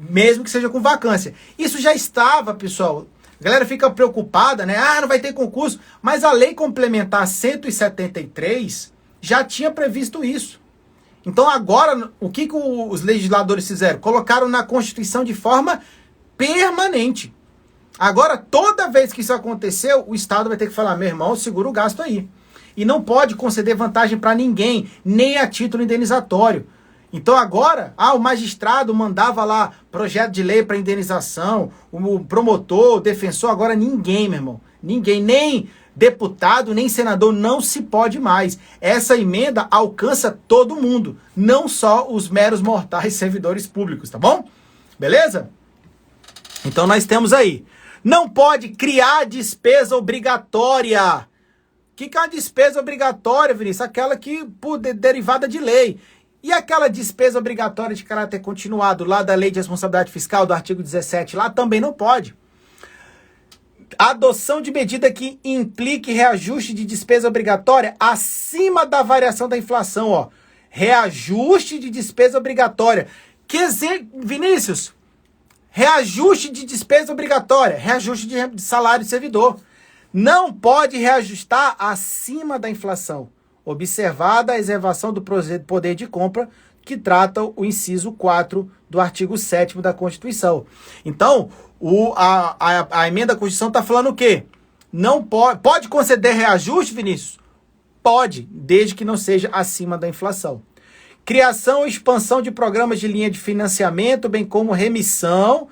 mesmo que seja com vacância. Isso já estava, pessoal, a galera fica preocupada, né? Ah, não vai ter concurso, mas a lei complementar 173 já tinha previsto isso. Então agora, o que os legisladores fizeram? Colocaram na Constituição de forma permanente. Agora, toda vez que isso aconteceu, o Estado vai ter que falar, meu irmão, segura o gasto aí. E não pode conceder vantagem para ninguém, nem a título indenizatório. Então agora, o magistrado mandava lá projeto de lei para indenização, o promotor, o defensor, agora ninguém, meu irmão. Ninguém, nem deputado, nem senador, não se pode mais. Essa emenda alcança todo mundo, não só os meros mortais servidores públicos, tá bom? Beleza? Então nós temos aí. Não pode criar despesa obrigatória. O que é uma despesa obrigatória, Vinícius? Aquela que, derivada de lei. E aquela despesa obrigatória de caráter continuado, lá da Lei de Responsabilidade Fiscal, do artigo 17, lá também não pode. Adoção de medida que implique reajuste de despesa obrigatória acima da variação da inflação, ó. Reajuste de despesa obrigatória. Vinícius, reajuste de despesa obrigatória, reajuste de salário de servidor. Não pode reajustar acima da inflação, observada a reservação do poder de compra, que trata o inciso 4 do artigo 7º da Constituição. Então, a emenda da Constituição está falando o quê? Não pode conceder reajuste, Vinícius? Pode, desde que não seja acima da inflação. Criação e expansão de programas de linha de financiamento, bem como remissão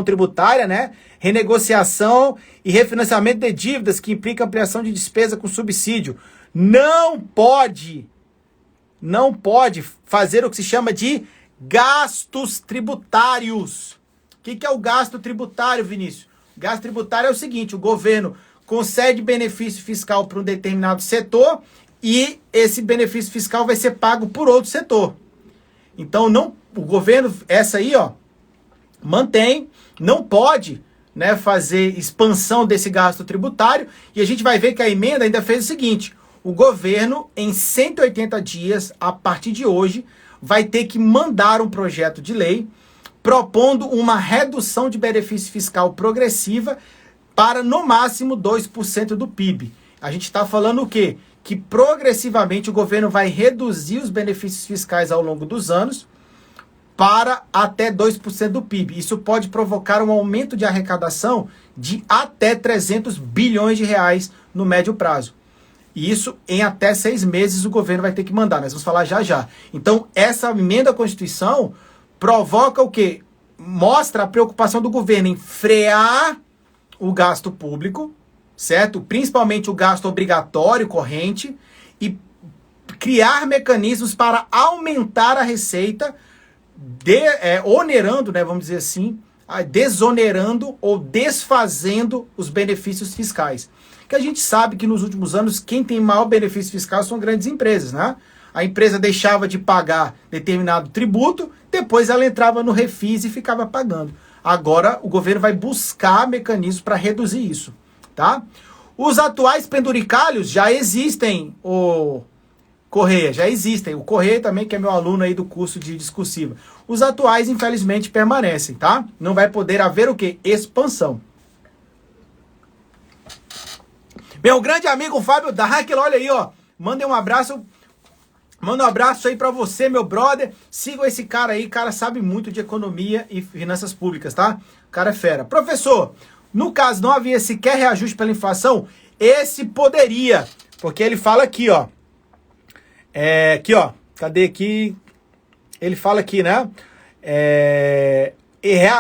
tributária, né? Renegociação e refinanciamento de dívidas, que implica ampliação de despesa com subsídio. Não pode fazer o que se chama de gastos tributários. O que é o gasto tributário, Vinícius? O gasto tributário é o seguinte, o governo concede benefício fiscal para um determinado setor e esse benefício fiscal vai ser pago por outro setor. Então, o governo, essa aí, ó, mantém, não pode, né, fazer expansão desse gasto tributário, e a gente vai ver que a emenda ainda fez o seguinte, o governo, em 180 dias, a partir de hoje, vai ter que mandar um projeto de lei propondo uma redução de benefício fiscal progressiva para, no máximo, 2% do PIB. A gente está falando o quê? Que progressivamente o governo vai reduzir os benefícios fiscais ao longo dos anos para até 2% do PIB. Isso pode provocar um aumento de arrecadação de até 300 bilhões de reais no médio prazo. E isso em até 6 meses o governo vai ter que mandar. Nós vamos falar já já. Então, essa emenda à Constituição provoca o quê? Mostra a preocupação do governo em frear o gasto público, certo? Principalmente o gasto obrigatório corrente, e criar mecanismos para aumentar a receita, onerando, né, vamos dizer assim, desonerando ou desfazendo os benefícios fiscais. Que a gente sabe que nos últimos anos quem tem maior benefício fiscal são grandes empresas, né? A empresa deixava de pagar determinado tributo, depois ela entrava no refis e ficava pagando. Agora o governo vai buscar mecanismos para reduzir isso, tá? Os atuais penduricalhos já existem, o Correia, já existem. O Correia também, que é meu aluno aí do curso de discursiva. Os atuais, infelizmente, permanecem, tá? Não vai poder haver o quê? Expansão. Meu grande amigo Fábio Dark, olha aí, ó. Manda um abraço aí pra você, meu brother. Sigam esse cara aí, cara sabe muito de economia e finanças públicas, tá? O cara é fera. Professor, no caso não havia sequer reajuste pela inflação, esse poderia, porque ele fala aqui, ó. Aqui, ó. Cadê aqui? Ele fala aqui, né?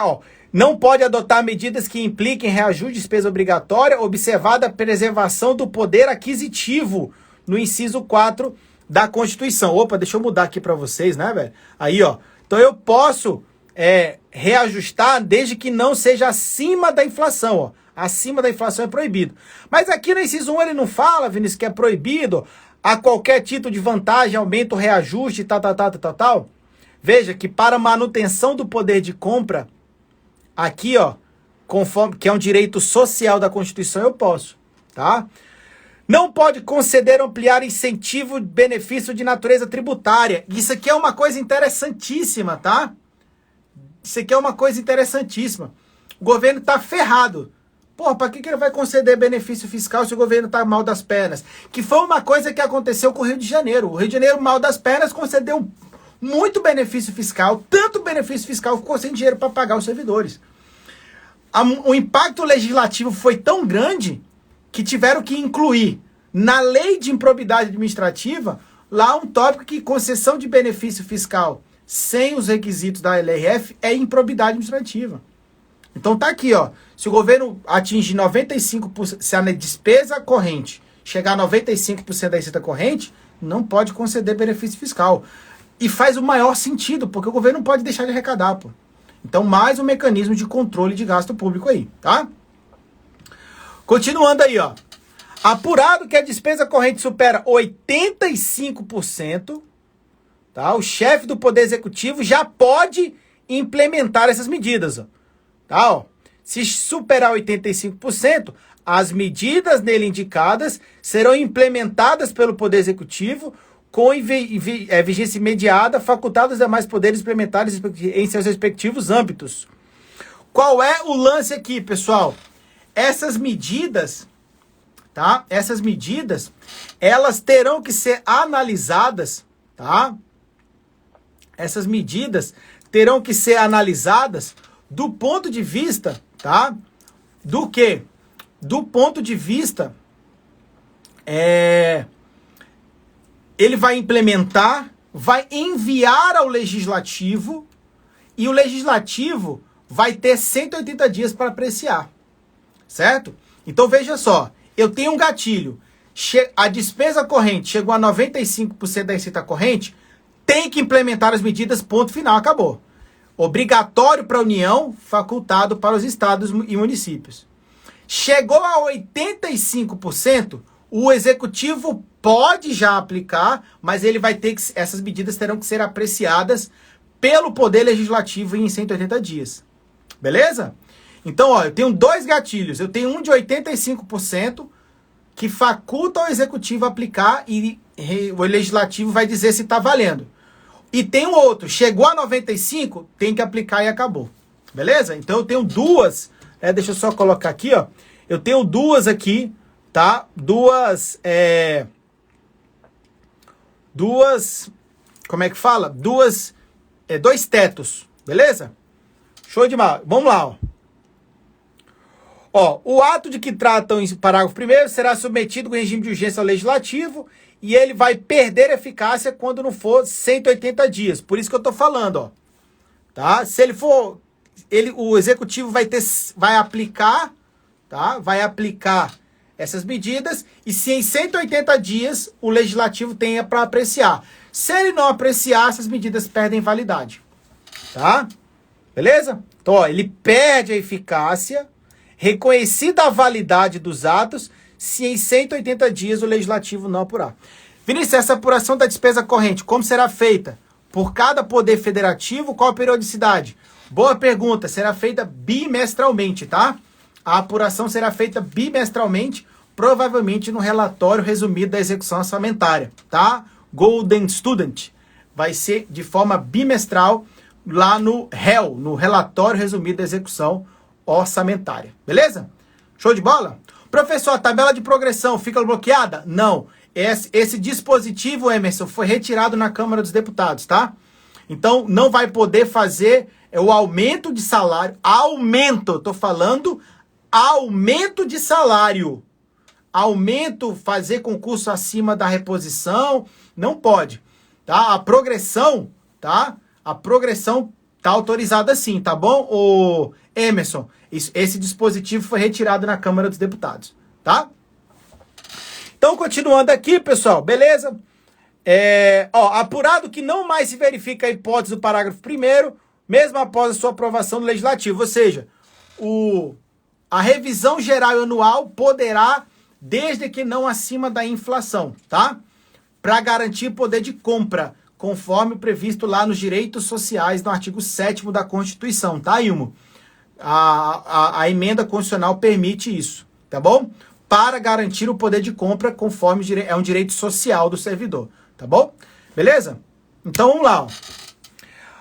Ó. Não pode adotar medidas que impliquem reajuste de despesa obrigatória, observada a preservação do poder aquisitivo no inciso 4 da Constituição. Opa, deixa eu mudar aqui para vocês, né, velho? Aí, ó. Então eu posso reajustar desde que não seja acima da inflação, ó. Acima da inflação é proibido. Mas aqui no inciso 1 ele não fala, Vinícius, que é proibido a qualquer título de vantagem, aumento, reajuste, tal. Veja que para manutenção do poder de compra, aqui, ó, conforme que é um direito social da Constituição, eu posso, tá? Não pode conceder ou ampliar incentivo, benefício de natureza tributária. Isso aqui é uma coisa interessantíssima, tá? Isso aqui é uma coisa interessantíssima. O governo tá ferrado. Porra, para que ele vai conceder benefício fiscal se o governo tá mal das pernas? Que foi uma coisa que aconteceu com o Rio de Janeiro. O Rio de Janeiro, mal das pernas, concedeu muito benefício fiscal, tanto benefício fiscal, ficou sem dinheiro para pagar os servidores. o impacto legislativo foi tão grande que tiveram que incluir na lei de improbidade administrativa lá um tópico que concessão de benefício fiscal sem os requisitos da LRF é improbidade administrativa. Então tá aqui, ó. Se o governo atingir 95%, se a despesa corrente chegar a 95% da receita corrente, não pode conceder benefício fiscal. E faz o maior sentido, porque o governo não pode deixar de arrecadar, pô. Então, mais um mecanismo de controle de gasto público aí, tá? Continuando aí, ó. Apurado que a despesa corrente supera 85%, tá? O chefe do Poder Executivo já pode implementar essas medidas, ó. Tá, ó. Se superar 85%, as medidas nele indicadas serão implementadas pelo Poder Executivo com vigência imediata, facultados os demais poderes implementados em seus respectivos âmbitos. Qual é o lance aqui, pessoal? Essas medidas, tá? Essas medidas, elas terão que ser analisadas, tá? Essas medidas terão que ser analisadas do ponto de vista, tá? Do quê? Do ponto de vista, ele vai implementar, vai enviar ao legislativo e o legislativo vai ter 180 dias para apreciar, certo? Então veja só, eu tenho um gatilho, a despesa corrente chegou a 95% da receita corrente, tem que implementar as medidas, ponto final, acabou. Obrigatório para a União, facultado para os estados e municípios. Chegou a 85%, o executivo pode já aplicar, mas ele vai ter que, essas medidas terão que ser apreciadas pelo Poder Legislativo em 180 dias. Beleza? Então, ó, eu tenho dois gatilhos. Eu tenho um de 85% que faculta ao executivo aplicar e o legislativo vai dizer se está valendo. E tem um outro, chegou a 95, tem que aplicar e acabou. Beleza? Então eu tenho duas, deixa eu só colocar aqui, ó. Eu tenho duas aqui, tá? Duas, como é que fala? Dois tetos, beleza? Show de bola. Vamos lá, ó. Ó, o ato de que tratam em parágrafo 1º será submetido com regime de urgência ao legislativo e ele vai perder eficácia quando não for 180 dias. Por isso que eu tô falando, ó. Tá? Se ele for, o executivo vai aplicar, tá? Vai aplicar essas medidas e se em 180 dias o legislativo tenha para apreciar. Se ele não apreciar, essas medidas perdem validade. Tá? Beleza? Então, ó, ele perde a eficácia, reconhecida a validade dos atos, se em 180 dias o legislativo não apurar. Vinícius, essa apuração da despesa corrente, como será feita? Por cada poder federativo, qual a periodicidade? Boa pergunta, será feita bimestralmente, tá? A apuração será feita bimestralmente, provavelmente no relatório resumido da execução orçamentária, tá? Golden Student. Vai ser de forma bimestral lá no REL, no relatório resumido da execução orçamentária. Beleza? Show de bola? Professor, a tabela de progressão fica bloqueada? Não. Esse dispositivo, Emerson, foi retirado na Câmara dos Deputados, tá? Então, não vai poder fazer o aumento de salário. Tô falando aumento de salário. Aumento, fazer concurso acima da reposição, não pode. Tá? A progressão, tá? A progressão tá autorizada sim, tá bom, ô Emerson? Esse dispositivo foi retirado na Câmara dos Deputados, tá? Então, continuando aqui, pessoal, beleza? Apurado que não mais se verifica a hipótese do parágrafo 1º, mesmo após a sua aprovação no Legislativo. Ou seja, a revisão geral anual poderá, desde que não acima da inflação, tá? Para garantir poder de compra, conforme previsto lá nos direitos sociais, no artigo 7º da Constituição, tá, Ilmo? A emenda constitucional permite isso, tá bom? Para garantir o poder de compra, conforme é um direito social do servidor, tá bom? Beleza? Então, vamos lá, ó.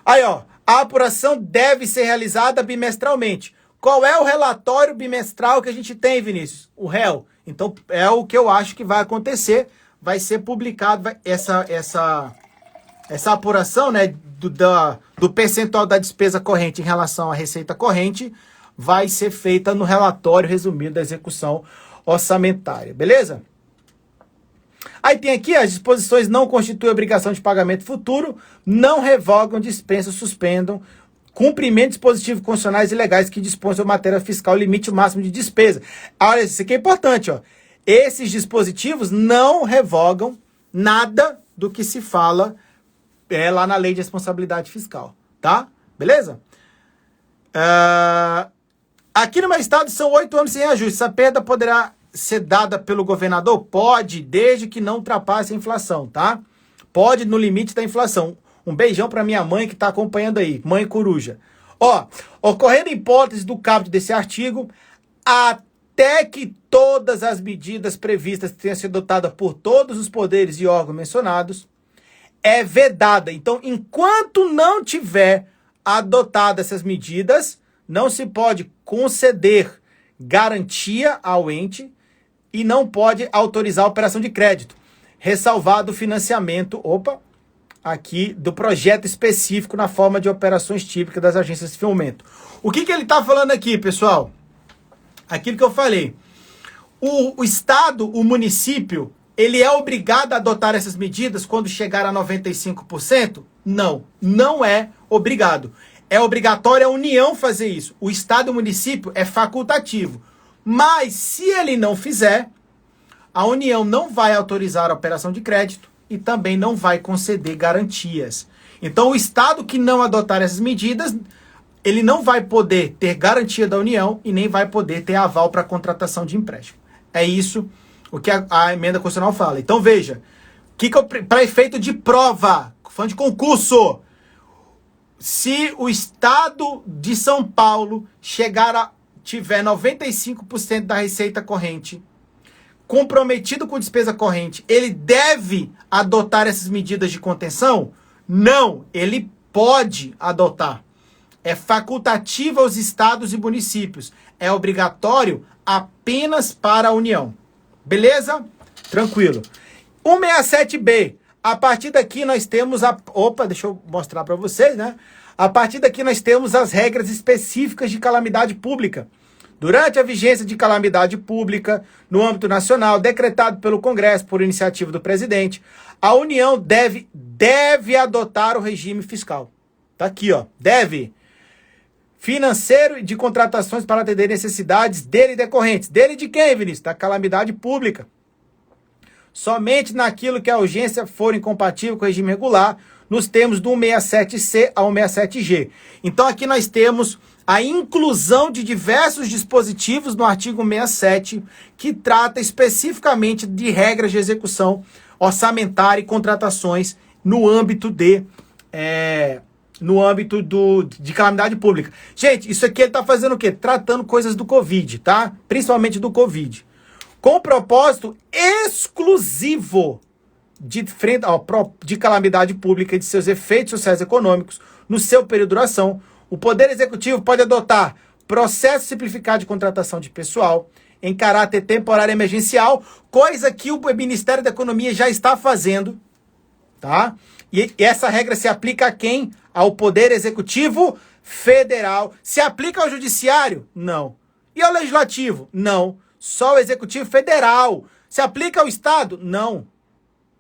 Aí, ó, a apuração deve ser realizada bimestralmente. Qual é o relatório bimestral que a gente tem, Vinícius? O REL. Então, é o que eu acho que vai acontecer. Vai ser publicado essa apuração, né, do percentual da despesa corrente em relação à receita corrente, vai ser feita no relatório resumido da execução orçamentária, beleza? Aí tem aqui, as disposições não constituem obrigação de pagamento futuro, não revogam, dispensam, suspendam cumprimento de dispositivos constitucionais e legais que dispõem sobre matéria fiscal limite máximo de despesa. Olha, isso aqui é importante, ó. Esses dispositivos não revogam nada do que se fala lá na Lei de Responsabilidade Fiscal, tá? Beleza? Aqui no meu estado são 8 anos sem ajuste. Essa perda poderá ser dada pelo governador? Pode, desde que não ultrapasse a inflação, tá? Pode no limite da inflação. Um beijão para minha mãe que está acompanhando aí, mãe coruja. Ó, ocorrendo hipótese do caput desse artigo, até que todas as medidas previstas tenham sido adotadas por todos os poderes e órgãos mencionados, é vedada. Então, enquanto não tiver adotado essas medidas, não se pode conceder garantia ao ente e não pode autorizar a operação de crédito, ressalvado o financiamento, aqui do projeto específico na forma de operações típicas das agências de fomento. O que ele está falando aqui, pessoal? Aquilo que eu falei. O Estado, o município, ele é obrigado a adotar essas medidas quando chegar a 95%? Não, não é obrigado. É obrigatório a União fazer isso. O Estado e o município é facultativo. Mas, se ele não fizer, a União não vai autorizar a operação de crédito e também não vai conceder garantias. Então, o Estado que não adotar essas medidas, ele não vai poder ter garantia da União e nem vai poder ter aval para contratação de empréstimo. É isso o que a emenda constitucional fala. Então, veja, para efeito de prova, falando de concurso, se o Estado de São Paulo tiver 95% da receita corrente comprometido com despesa corrente, ele deve adotar essas medidas de contenção? Não, ele pode adotar. É facultativo aos estados e municípios. É obrigatório apenas para a União. Beleza? Tranquilo. 167B. A partir daqui nós temos deixa eu mostrar para vocês, né? A partir daqui nós temos as regras específicas de calamidade pública. Durante a vigência de calamidade pública no âmbito nacional, decretado pelo Congresso por iniciativa do presidente, a União deve adotar o regime fiscal. Tá aqui, ó. Deve. Financeiro e de contratações para atender necessidades dele decorrentes. Dele de quem, Vinícius? Da calamidade pública. Somente naquilo que a urgência for incompatível com o regime regular, nos termos do 167C ao 167G. Então aqui nós temos a inclusão de diversos dispositivos no artigo 67, que trata especificamente de regras de execução orçamentária e contratações no âmbito de calamidade pública. Gente, isso aqui ele está fazendo o quê? Tratando coisas do Covid, tá? Principalmente do Covid. Com o propósito exclusivo de calamidade pública e de seus efeitos sociais e econômicos no seu período de duração, o Poder Executivo pode adotar processo simplificado de contratação de pessoal em caráter temporário e emergencial, coisa que o Ministério da Economia já está fazendo, tá? E essa regra se aplica a quem? Ao Poder Executivo Federal. Se aplica ao Judiciário? Não. E ao Legislativo? Não. Só o Executivo Federal. Se aplica ao Estado? Não.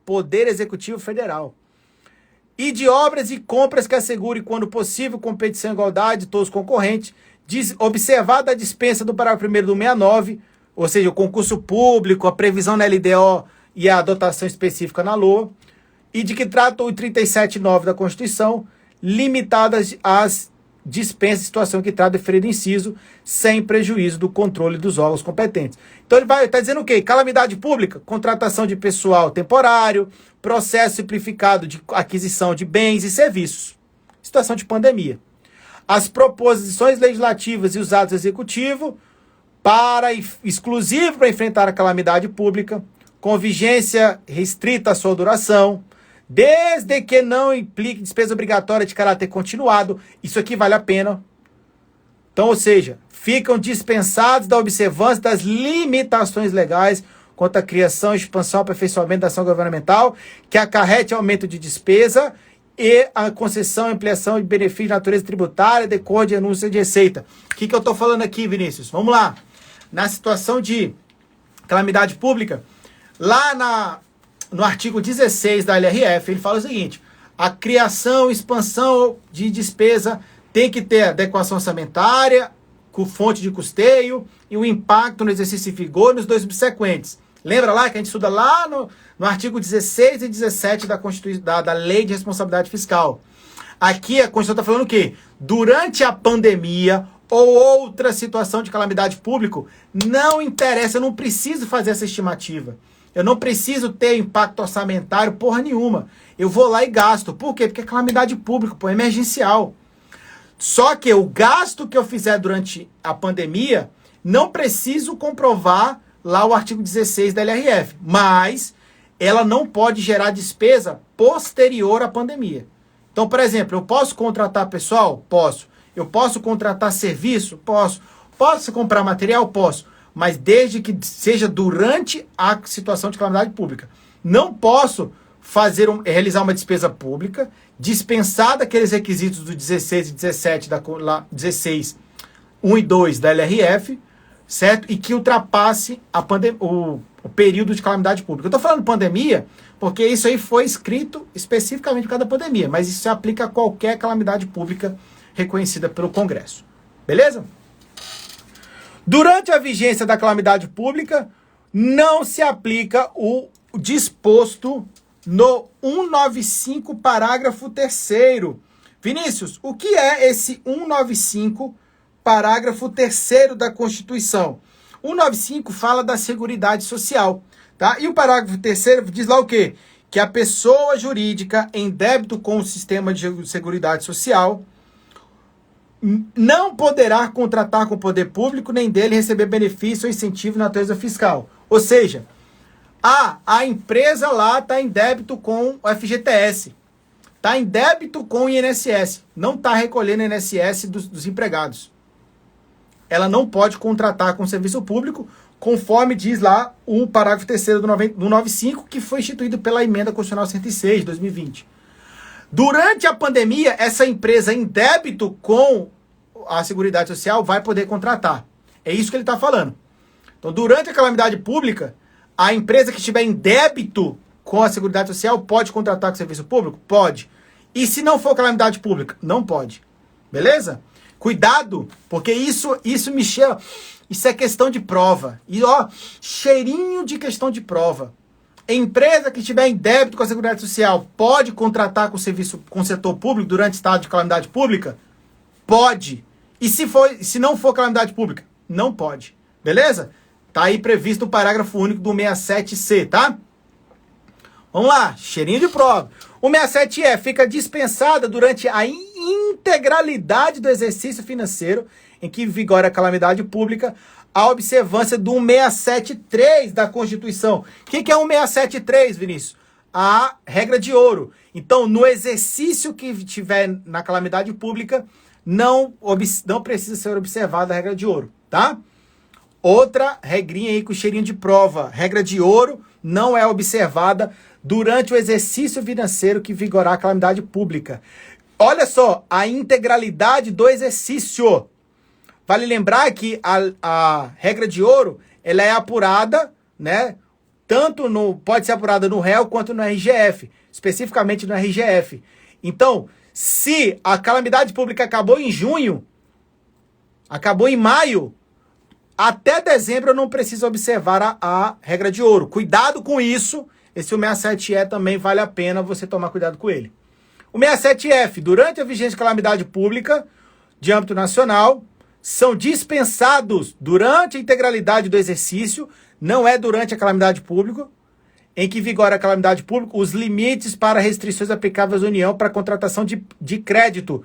Poder Executivo Federal. E de obras e compras que assegure, quando possível, competição e igualdade de todos os concorrentes, observada a dispensa do parágrafo 1º do 69, ou seja, o concurso público, a previsão na LDO e a dotação específica na LOA, e de que trata o 37.9 da Constituição, limitadas às dispensas, situação que trata referido inciso, sem prejuízo do controle dos órgãos competentes. Então ele está dizendo o quê? Calamidade pública, contratação de pessoal temporário, processo simplificado de aquisição de bens e serviços, situação de pandemia. As proposições legislativas e os atos executivos exclusivo para enfrentar a calamidade pública, com vigência restrita à sua duração, desde que não implique despesa obrigatória de caráter continuado. Isso aqui vale a pena. Então, ou seja, ficam dispensados da observância das limitações legais quanto à criação, expansão, aperfeiçoamento da ação governamental, que acarrete aumento de despesa e a concessão e ampliação de benefícios de natureza tributária decorre de renúncia de receita. O que eu estou falando aqui, Vinícius? Vamos lá. Na situação de calamidade pública, lá no artigo 16 da LRF, ele fala o seguinte: a criação e expansão de despesa tem que ter adequação orçamentária, com fonte de custeio e o impacto no exercício em vigor nos 2 subsequentes. Lembra lá que a gente estuda lá no artigo 16 e 17 da Lei de Responsabilidade Fiscal. Aqui a Constituição está falando o quê? Durante a pandemia ou outra situação de calamidade pública, não interessa, eu não preciso fazer essa estimativa. Eu não preciso ter impacto orçamentário porra nenhuma. Eu vou lá e gasto. Por quê? Porque é calamidade pública, é emergencial. Só que o gasto que eu fizer durante a pandemia, não preciso comprovar lá o artigo 16 da LRF. Mas ela não pode gerar despesa posterior à pandemia. Então, por exemplo, eu posso contratar pessoal? Posso. Eu posso contratar serviço? Posso. Posso comprar material? Posso. Mas desde que seja durante a situação de calamidade pública. Não posso realizar uma despesa pública, dispensar daqueles requisitos do 16 e 17, 16, 1 e 2 da LRF, certo? E que ultrapasse o período de calamidade pública. Eu estou falando pandemia porque isso aí foi escrito especificamente por causa da pandemia, mas isso se aplica a qualquer calamidade pública reconhecida pelo Congresso. Beleza? Durante a vigência da calamidade pública, não se aplica o disposto no 195, parágrafo 3º. Vinícius, o que é esse 195, parágrafo 3º da Constituição? 195 fala da Seguridade Social, tá? E o parágrafo 3º diz lá o quê? Que a pessoa jurídica em débito com o sistema de Seguridade Social não poderá contratar com o poder público, nem dele receber benefício ou incentivo de natureza fiscal. Ou seja, a empresa lá está em débito com o FGTS, está em débito com o INSS, não está recolhendo o INSS dos empregados. Ela não pode contratar com o serviço público, conforme diz lá o parágrafo 3º do 95, que foi instituído pela Emenda Constitucional 106, de 2020. Durante a pandemia, essa empresa em débito com a Seguridade Social vai poder contratar. É isso que ele está falando. Então, durante a calamidade pública, a empresa que estiver em débito com a Seguridade Social pode contratar com o serviço público? Pode. E se não for calamidade pública? Não pode. Beleza? Cuidado, porque isso me chama... Isso é questão de prova. E, ó, cheirinho de questão de prova. A empresa que estiver em débito com a Seguridade Social pode contratar com o setor público durante estado de calamidade pública? Pode. E se não for calamidade pública? Não pode. Beleza? Tá aí previsto o parágrafo único do 67C, tá? Vamos lá, cheirinho de prova. O 67E fica dispensada durante a integralidade do exercício financeiro em que vigora a calamidade pública a observância do 167.3 da Constituição. O que é 167.3, Vinícius? A regra de ouro. Então, no exercício que tiver na calamidade pública, não precisa ser observada a regra de ouro, tá? Outra regrinha aí com cheirinho de prova. Regra de ouro não é observada durante o exercício financeiro que vigorar a calamidade pública. Olha só, a integralidade do exercício. Vale lembrar que a regra de ouro, ela é apurada, né? Pode ser apurada no réu quanto no RGF, especificamente no RGF. Então, se a calamidade pública acabou em junho, acabou em maio, até dezembro eu não preciso observar a regra de ouro. Cuidado com isso. Esse 167E também vale a pena você tomar cuidado com ele. O 67F, durante a vigência de calamidade pública de âmbito nacional, são dispensados durante a integralidade do exercício, não é durante a calamidade pública, em que vigora a calamidade pública, os limites para restrições aplicáveis à União para contratação de crédito.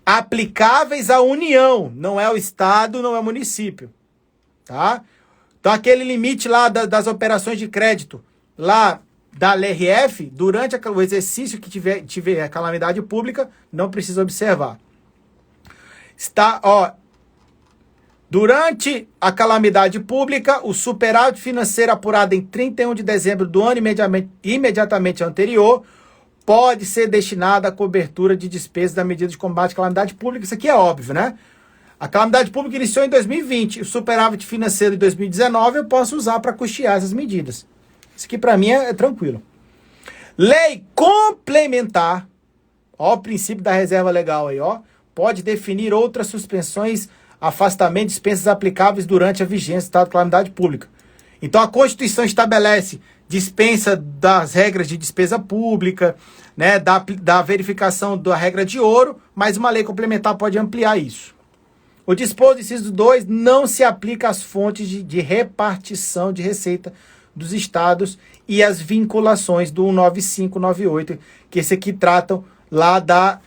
Aplicáveis à União, não é ao Estado, não é ao município. Tá? Então aquele limite lá das operações de crédito, lá da LRF, durante o exercício que tiver a calamidade pública, não precisa observar. Durante a calamidade pública, o superávit financeiro apurado em 31 de dezembro do ano imediatamente anterior pode ser destinada à cobertura de despesas da medida de combate à calamidade pública. Isso aqui é óbvio, né? A calamidade pública iniciou em 2020. O superávit financeiro de 2019 eu posso usar para custear essas medidas. Isso aqui para mim é tranquilo. Lei complementar, ó, o princípio da reserva legal aí, ó, pode definir outras suspensões, afastamento de dispensas aplicáveis durante a vigência do estado de calamidade pública. Então a Constituição estabelece dispensa das regras de despesa pública, né, da verificação da regra de ouro, mas uma lei complementar pode ampliar isso. O disposto, inciso 2, não se aplica às fontes de repartição de receita dos estados e às vinculações do 195 e 98, que esse aqui tratam lá da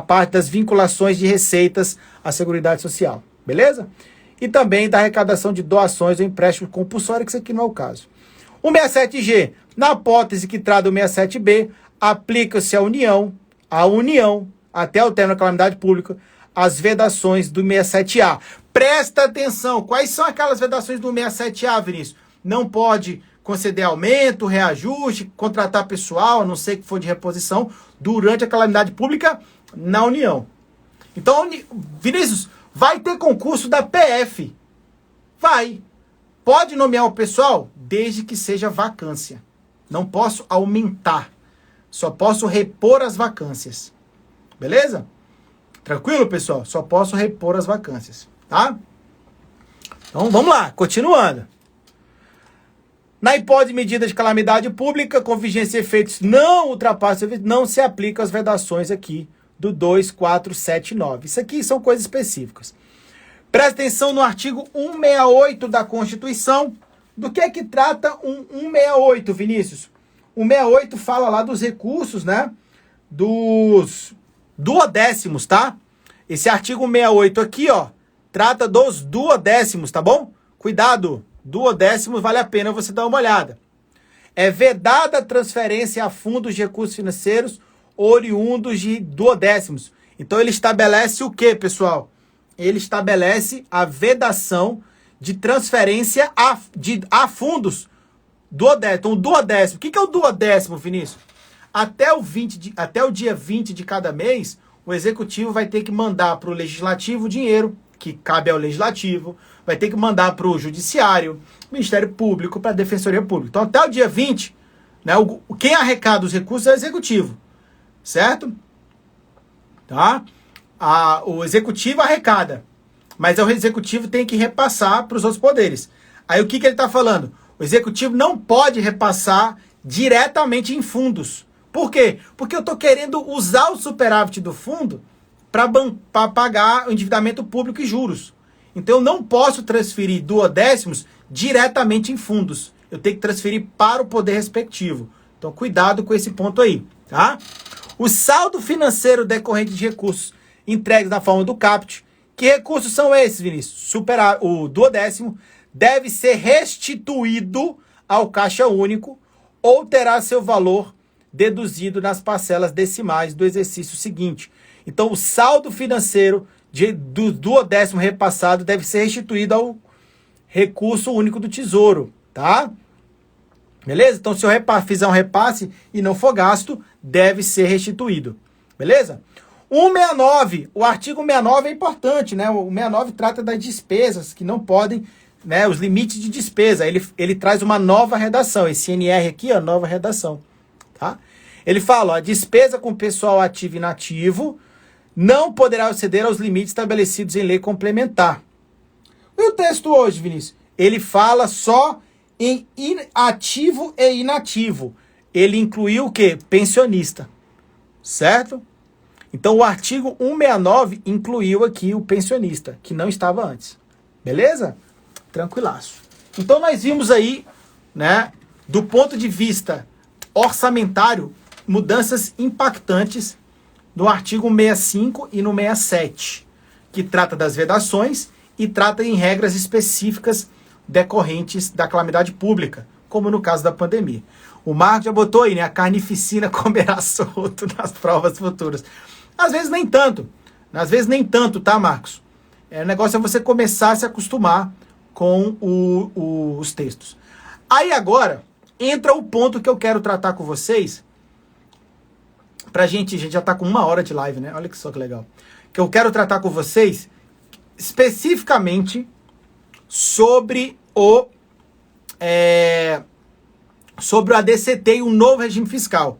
parte das vinculações de receitas à Seguridade Social, beleza? E também da arrecadação de doações ou empréstimos compulsórios, que isso aqui não é o caso. O 67G, na hipótese que trata o 67B, aplica-se à União, até o término da calamidade pública, as vedações do 67A. Presta atenção, quais são aquelas vedações do 67A, Vinícius? Não pode conceder aumento, reajuste, contratar pessoal, a não ser que for de reposição, durante a calamidade pública na União. Então, Vinícius, vai ter concurso da PF? Vai. Pode nomear o pessoal, desde que seja vacância. Não posso aumentar. Só posso repor as vacâncias. Beleza? Tranquilo, pessoal? Só posso repor as vacâncias, tá? Então, vamos lá, continuando. Na hipótese de medida de calamidade pública, com vigência e efeitos não ultrapassam, não se aplicam as vedações aqui do 2479. Isso aqui são coisas específicas. Presta atenção no artigo 168 da Constituição. Do que é que trata 168, Vinícius? 168 fala lá dos recursos, né? Dos duodécimos, tá? Esse artigo 168 aqui, ó, trata dos duodécimos, tá bom? Cuidado, duodécimos vale a pena você dar uma olhada. É vedada a transferência a fundos de recursos financeiros oriundos de duodécimos. Então ele estabelece o que, pessoal? Ele estabelece a vedação de transferência a fundos duodécimo. Então, o duodécimo. O que é o duodécimo, Vinícius? Até o dia 20 de cada mês, o executivo vai ter que mandar para o legislativo o dinheiro que cabe ao legislativo, vai ter que mandar para o judiciário, Ministério Público, para a Defensoria Pública. Então, até o dia 20, né, quem arrecada os recursos é o executivo, certo? Tá? O executivo arrecada, mas o executivo tem que repassar para os outros poderes. Aí o que ele está falando? O executivo não pode repassar diretamente em fundos. Por quê? Porque eu estou querendo usar o superávit do fundo para pagar o endividamento público e juros. Então eu não posso transferir duodécimos diretamente em fundos. Eu tenho que transferir para o poder respectivo. Então cuidado com esse ponto aí, tá? O saldo financeiro decorrente de recursos entregues na forma do CAPT. Que recursos são esses, Vinícius? O duodécimo deve ser restituído ao Caixa Único ou terá seu valor deduzido nas parcelas decimais do exercício seguinte. Então, o saldo financeiro do duodécimo repassado deve ser restituído ao recurso único do Tesouro, tá? Beleza? Então, se eu fizer um repasse e não for gasto, deve ser restituído. Beleza? 169, o artigo 169 é importante, né? O 169 trata das despesas que não podem, né? Os limites de despesa. Ele traz uma nova redação. Esse NR aqui, ó, nova redação, tá? Ele fala, ó, a despesa com pessoal ativo e inativo não poderá exceder aos limites estabelecidos em lei complementar. E o texto hoje, Vinícius? Ele fala só em ativo e inativo. Ele incluiu o quê? Pensionista, certo? Então, o artigo 169 incluiu aqui o pensionista, que não estava antes. Beleza? Tranquilaço. Então, nós vimos aí, né, do ponto de vista orçamentário, mudanças impactantes no artigo 65 e no 67, que trata das vedações e trata em regras específicas decorrentes da calamidade pública, como no caso da pandemia. O Marco já botou aí, né, a carnificina comerá solto nas provas futuras. Às vezes nem tanto. Às vezes nem tanto, tá, Marcos? O negócio é você começar a se acostumar com os textos. Aí agora, entra o ponto que eu quero tratar com vocês, pra gente, a gente já tá com 1 hora de live, né? Olha que só que legal. Que eu quero tratar com vocês especificamente sobre sobre o ADCT e o novo regime fiscal.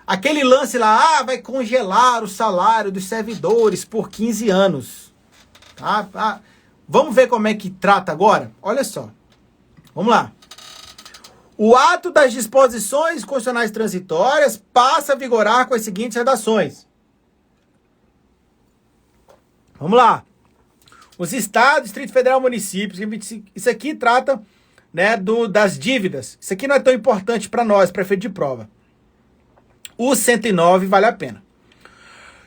Aquele lance lá, vai congelar o salário dos servidores por 15 anos. Tá? Vamos ver como é que trata agora? Olha só. Vamos lá. O ato das disposições constitucionais transitórias passa a vigorar com as seguintes redações. Vamos lá. Os estados, Distrito Federal, municípios, isso aqui trata, né, das dívidas. Isso aqui não é tão importante para nós, para efeito de prova. O 109 vale a pena.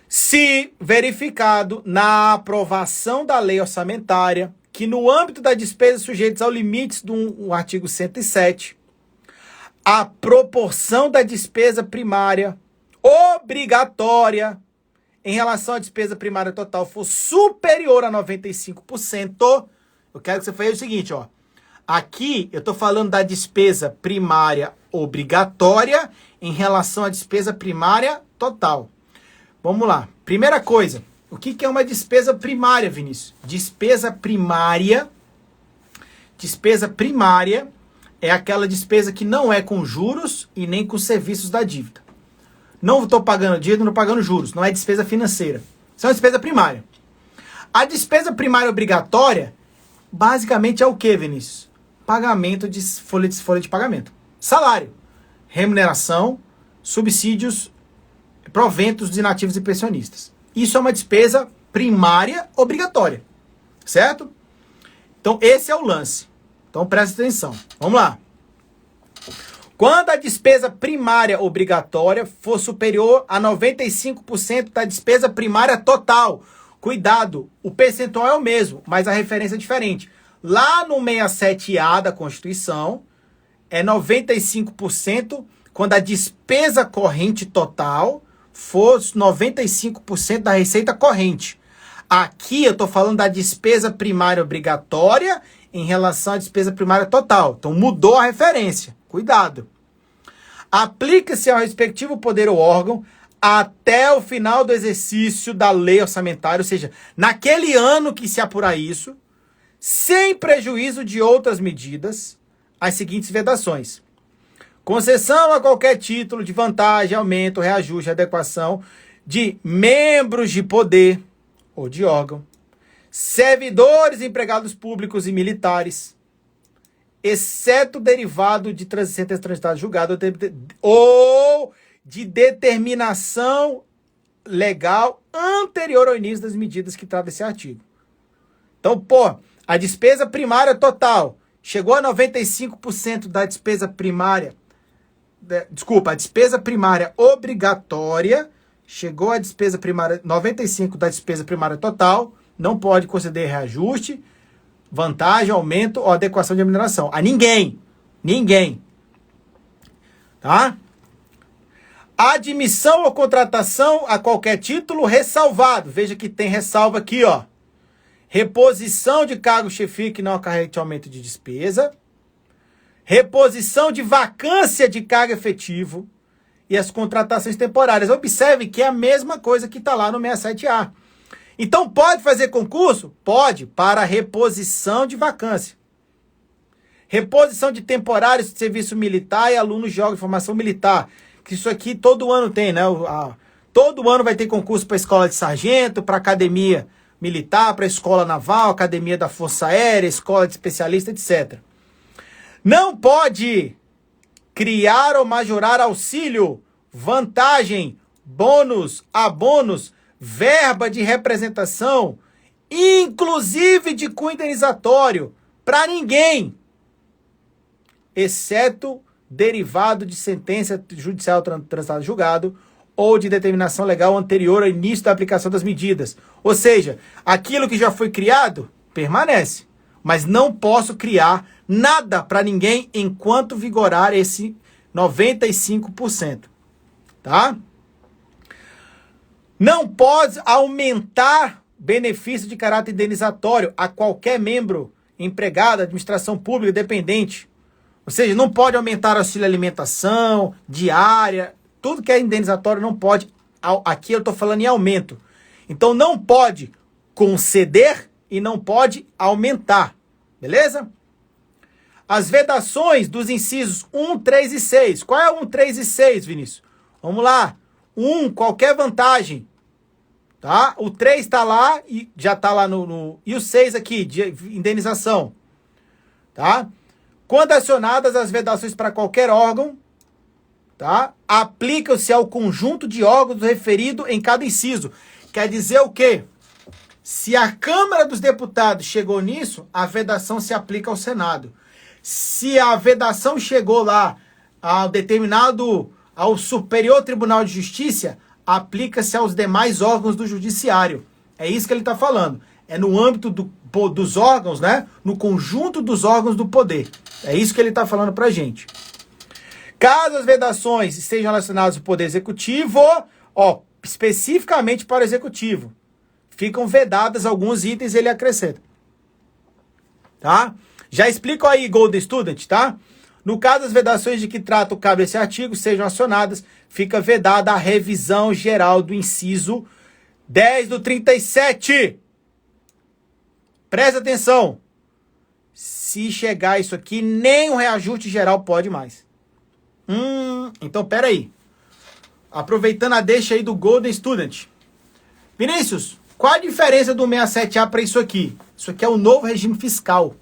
Se verificado na aprovação da lei orçamentária que no âmbito das despesas sujeitas aos limites do artigo 107, a proporção da despesa primária obrigatória em relação à despesa primária total for superior a 95%, eu quero que você faça o seguinte, ó. Aqui eu estou falando da despesa primária obrigatória em relação à despesa primária total. Vamos lá. Primeira coisa, o que é uma despesa primária, Vinícius? Despesa primária é aquela despesa que não é com juros e nem com serviços da dívida. Não estou pagando dívida, não estou pagando juros. Não é despesa financeira. Isso é uma despesa primária. A despesa primária obrigatória, basicamente é o que, Vinícius? Pagamento de folha de pagamento. Salário, remuneração, subsídios, proventos de inativos e pensionistas. Isso é uma despesa primária obrigatória. Certo? Então, esse é o lance. Então, presta atenção. Vamos lá. Quando a despesa primária obrigatória for superior a 95% da despesa primária total. Cuidado, o percentual é o mesmo, mas a referência é diferente. Lá no 67A da Constituição, é 95% quando a despesa corrente total for 95% da receita corrente. Aqui eu estou falando da despesa primária obrigatória em relação à despesa primária total. Então mudou a referência. Cuidado. Aplica-se ao respectivo poder ou órgão até o final do exercício da lei orçamentária, ou seja, naquele ano que se apurar isso, sem prejuízo de outras medidas, as seguintes vedações. Concessão a qualquer título de vantagem, aumento, reajuste, adequação de membros de poder ou de órgão, servidores, empregados públicos e militares, exceto derivado de sentença transitada julgada ou de determinação legal anterior ao início das medidas que trata esse artigo. Então, a despesa primária total chegou a 95% da despesa primária, a despesa primária obrigatória chegou a despesa primária 95% da despesa primária total, não pode conceder reajuste, vantagem, aumento ou adequação de remuneração. A ninguém. Tá? Admissão ou contratação a qualquer título ressalvado. Veja que tem ressalva aqui, ó. Reposição de cargo chefia que não acarrete aumento de despesa. Reposição de vacância de cargo efetivo. E as contratações temporárias. Observe que é a mesma coisa que está lá no 67A. Então, pode fazer concurso? Pode, para reposição de vacância. Reposição de temporários de serviço militar e alunos de órgão de formação militar. Que isso aqui todo ano tem, né? Todo ano vai ter concurso para a escola de sargento, para academia militar, para a escola naval, academia da Força Aérea, escola de especialista, etc. Não pode criar ou majorar auxílio, vantagem, bônus, abonos, verba de representação, inclusive de cunho indenizatório, para ninguém, exceto derivado de sentença judicial transitada julgado ou de determinação legal anterior ao início da aplicação das medidas. Ou seja, aquilo que já foi criado permanece, mas não posso criar nada para ninguém enquanto vigorar esse 95%. Tá? Não pode aumentar benefício de caráter indenizatório a qualquer membro, empregado, administração pública, dependente. Ou seja, não pode aumentar auxílio alimentação, diária, tudo que é indenizatório não pode aqui eu estou falando em aumento. Então não pode conceder e não pode aumentar. Beleza? As vedações dos incisos 1, 3 e 6. Qual é 1, 3 e 6, Vinícius? Vamos lá. 1, qualquer vantagem. Tá? O 3 está lá e já está lá e o 6 aqui, de indenização. Tá? Quando acionadas as vedações para qualquer órgão, tá? Aplicam-se ao conjunto de órgãos referido em cada inciso. Quer dizer o quê? Se a Câmara dos Deputados chegou nisso, a vedação se aplica ao Senado. Se a vedação chegou lá ao Superior Tribunal de Justiça, aplica-se aos demais órgãos do Judiciário. É isso que ele está falando. É no âmbito dos órgãos, né? No conjunto dos órgãos do poder. É isso que ele está falando para a gente. Caso as vedações estejam relacionadas ao Poder Executivo, especificamente para o Executivo, ficam vedadas alguns itens, ele acrescenta. Tá? Já explico aí, Golden Student, tá? No caso das vedações de que trata o cabo desse artigo sejam acionadas, fica vedada a revisão geral do inciso 10 do 37. Presta atenção. Se chegar isso aqui, nem o reajuste geral pode mais. Então, peraí. Aproveitando a deixa aí do Golden Student. Vinícius, qual a diferença do 67A para isso aqui? Isso aqui é o novo regime fiscal.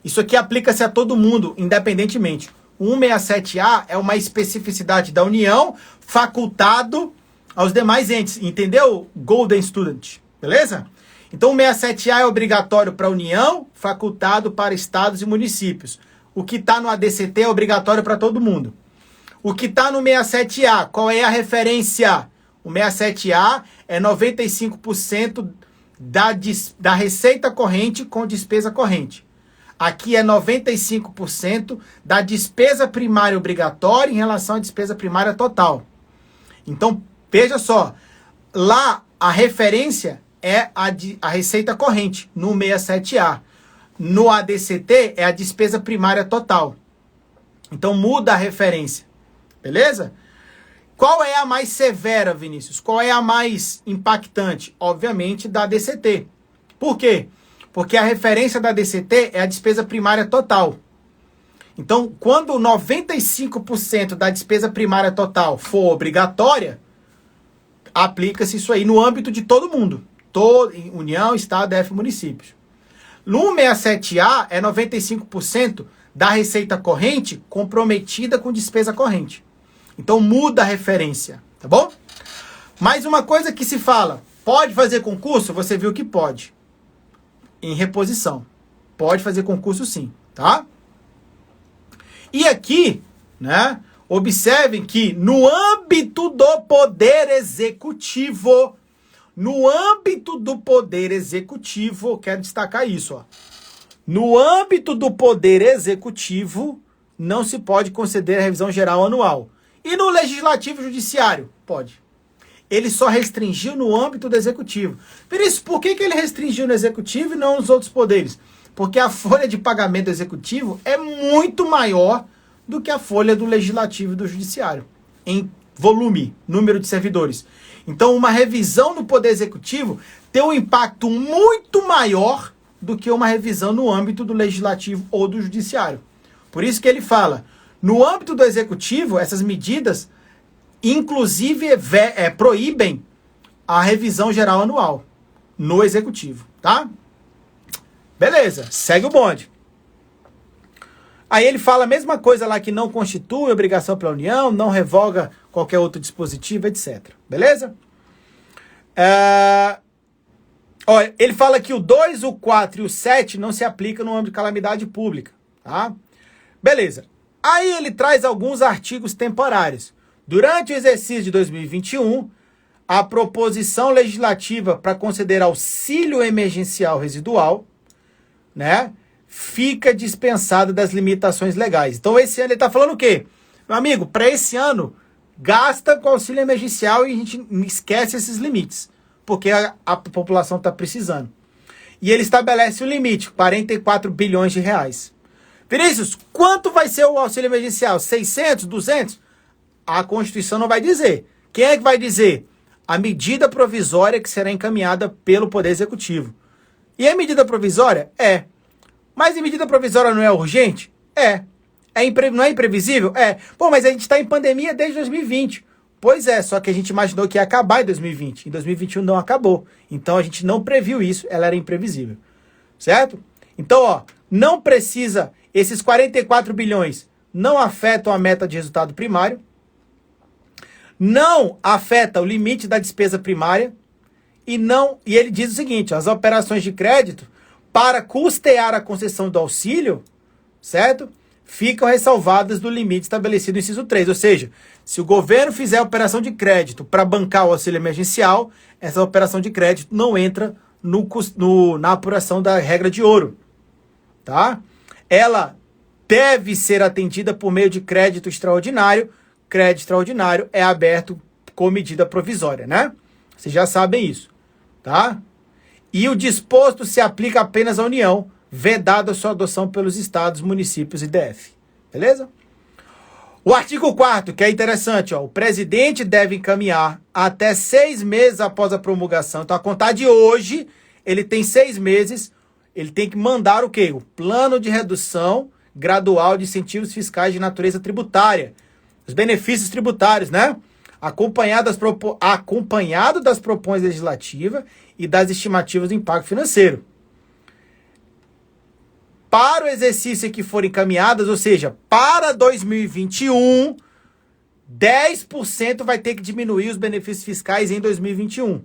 Isso aqui aplica-se a todo mundo, independentemente. O 167A é uma especificidade da União, facultado aos demais entes. Entendeu, Golden Student? Beleza? Então, o 67A é obrigatório para a União, facultado para estados e municípios. O que está no ADCT é obrigatório para todo mundo. O que está no 67A, qual é a referência? O 67A é 95% da receita corrente com despesa corrente. Aqui é 95% da despesa primária obrigatória em relação à despesa primária total. Então, veja só, lá a referência é a receita corrente, no 67A. No ADCT é a despesa primária total. Então, muda a referência. Beleza? Qual é a mais severa, Vinícius? Qual é a mais impactante? Obviamente, da ADCT. Por quê? Porque a referência da ADCT é a despesa primária total. Então, quando 95% da despesa primária total for obrigatória, aplica-se isso aí no âmbito de todo mundo. União, Estado, DF, municípios. No 67A é 95% da receita corrente comprometida com despesa corrente. Então muda a referência, tá bom? Mais uma coisa que se fala, pode fazer concurso? Você viu que pode. Em reposição. Pode fazer concurso sim, tá? E aqui, né, observem que no âmbito do Poder Executivo, quero destacar isso, ó. No âmbito do Poder Executivo, não se pode conceder a revisão geral anual. E no Legislativo e Judiciário? Pode. Ele só restringiu no âmbito do Executivo. Por isso, por que ele restringiu no Executivo e não nos outros poderes? Porque a folha de pagamento do Executivo é muito maior do que a folha do Legislativo e do Judiciário, em volume, número de servidores. Então, uma revisão no Poder Executivo tem um impacto muito maior do que uma revisão no âmbito do Legislativo ou do Judiciário. Por isso que ele fala, no âmbito do Executivo, essas medidas, inclusive, proíbem a revisão geral anual no Executivo, tá? Beleza, segue o bonde. Aí ele fala a mesma coisa lá, que não constitui obrigação pela União, não revoga qualquer outro dispositivo, etc. Beleza? Olha, ele fala que o 2, o 4 e o 7 não se aplicam no âmbito de calamidade pública, tá? Beleza. Aí ele traz alguns artigos temporários. Durante o exercício de 2021, a proposição legislativa para conceder auxílio emergencial residual, né, fica dispensada das limitações legais. Então, esse ano ele está falando o quê? Meu amigo, para esse ano, gasta com auxílio emergencial e a gente esquece esses limites, porque a população está precisando. E ele estabelece o limite, 44 bilhões de reais. Vinícius, quanto vai ser o auxílio emergencial? 600, 200? A Constituição não vai dizer. Quem é que vai dizer? a medida provisória que será encaminhada pelo Poder Executivo. E a medida provisória? É. Mas a medida provisória não é urgente? É. Não é imprevisível? É. Pô, mas a gente está em pandemia desde 2020. Pois é, só que a gente imaginou que ia acabar em 2020. Em 2021 não acabou. Então a gente não previu isso, ela era imprevisível. Certo? Então, ó, não precisa, esses 44 bilhões não afetam a meta de resultado primário, não afeta o limite da despesa primária, e ele diz o seguinte, as operações de crédito para custear a concessão do auxílio, certo? Ficam ressalvadas do limite estabelecido no inciso 3. Ou seja, se o governo fizer a operação de crédito para bancar o auxílio emergencial, essa operação de crédito não entra na apuração da regra de ouro. Tá? Ela deve ser atendida por meio de crédito extraordinário. Crédito extraordinário é aberto com medida provisória, né? Vocês já sabem isso, tá? E o disposto se aplica apenas à União, vedada a sua adoção pelos estados, municípios e DF. Beleza? O artigo 4º, que é interessante, ó, o presidente deve encaminhar até 6 meses após a promulgação. Então, a contar de hoje, ele tem 6 meses, ele tem que mandar o quê? O plano de redução gradual de incentivos fiscais de natureza tributária. Os benefícios tributários, né? Acompanhado das proposições legislativas e das estimativas do impacto financeiro. Para o exercício que forem encaminhadas, ou seja, para 2021, 10% vai ter que diminuir os benefícios fiscais em 2021,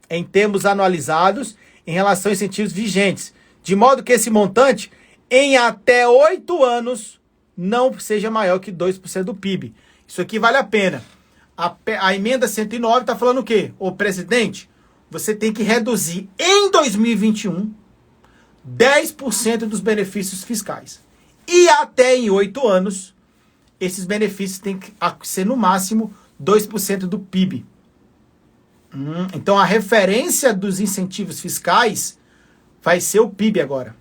em termos anualizados, em relação a incentivos vigentes, de modo que esse montante, em até 8 anos, não seja maior que 2% do PIB. Isso aqui vale a pena. A emenda 109 está falando o quê? Ô, presidente, você tem que reduzir em 2021 10% dos benefícios fiscais. E até em 8 anos, esses benefícios têm que ser no máximo 2% do PIB. Então a referência dos incentivos fiscais vai ser o PIB agora,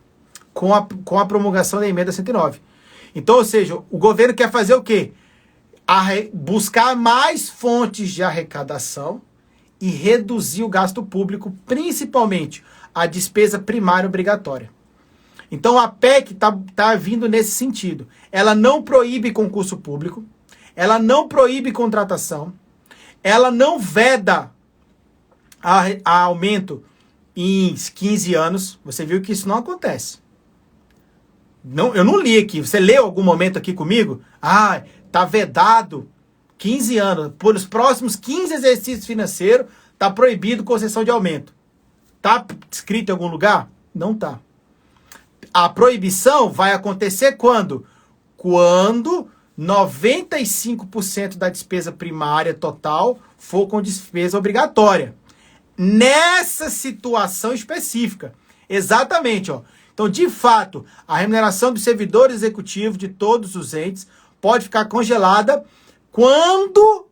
com a promulgação da emenda 109. Então, ou seja, o governo quer fazer o quê? Buscar mais fontes de arrecadação e reduzir o gasto público, principalmente a despesa primária obrigatória. Então a PEC tá vindo nesse sentido. Ela não proíbe concurso público, ela não proíbe contratação, ela não veda a aumento em 15 anos. Você viu que isso não acontece. Não, eu não li aqui. Você leu algum momento aqui comigo? Ah, tá vedado 15 anos. Por os próximos 15 exercícios financeiros, tá proibido concessão de aumento. Tá escrito em algum lugar? Não tá. A proibição vai acontecer quando? Quando 95% da despesa primária total for com despesa obrigatória. Nessa situação específica. Exatamente, ó. Então, de fato, a remuneração dos servidores executivos de todos os entes pode ficar congelada quando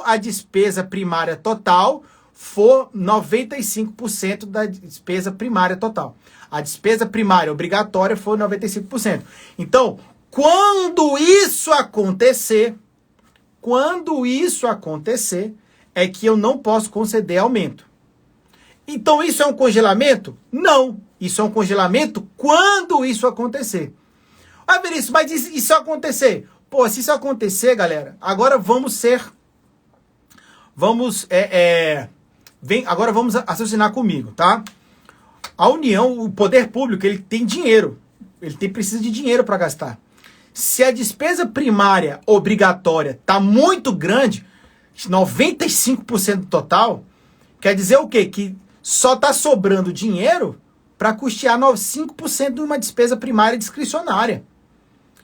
a despesa primária total for 95% da despesa primária total. A despesa primária obrigatória for 95%. Então, quando isso acontecer, é que eu não posso conceder aumento. Então, isso é um congelamento? Não. Isso é um congelamento quando isso acontecer. Ah, Vinícius, mas e se acontecer? Pô, se isso acontecer, galera, agora agora vamos raciocinar comigo, tá? A União, o poder público, ele tem dinheiro. Precisa de dinheiro para gastar. Se a despesa primária obrigatória tá muito grande, 95% do total, quer dizer o quê? Que só está sobrando dinheiro para custear 5% de uma despesa primária discricionária.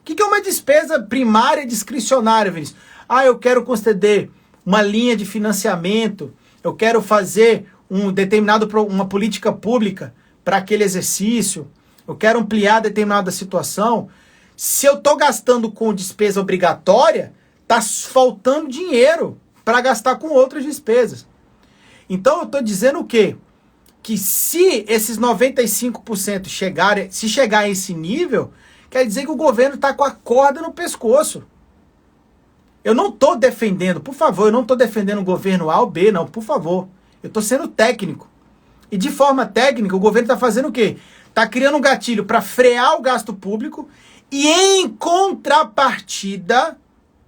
O que é uma despesa primária discricionária, Vinícius? Ah, eu quero conceder uma linha de financiamento, eu quero fazer uma política pública para aquele exercício, eu quero ampliar determinada situação. Se eu estou gastando com despesa obrigatória, está faltando dinheiro para gastar com outras despesas. Então eu estou dizendo o quê? Que se esses 95% chegar a esse nível, quer dizer que o governo está com a corda no pescoço. Eu não estou defendendo, por favor, eu não estou defendendo o governo A ou B, não, por favor. Eu estou sendo técnico. E de forma técnica, o governo está fazendo o quê? Está criando um gatilho para frear o gasto público e, em contrapartida,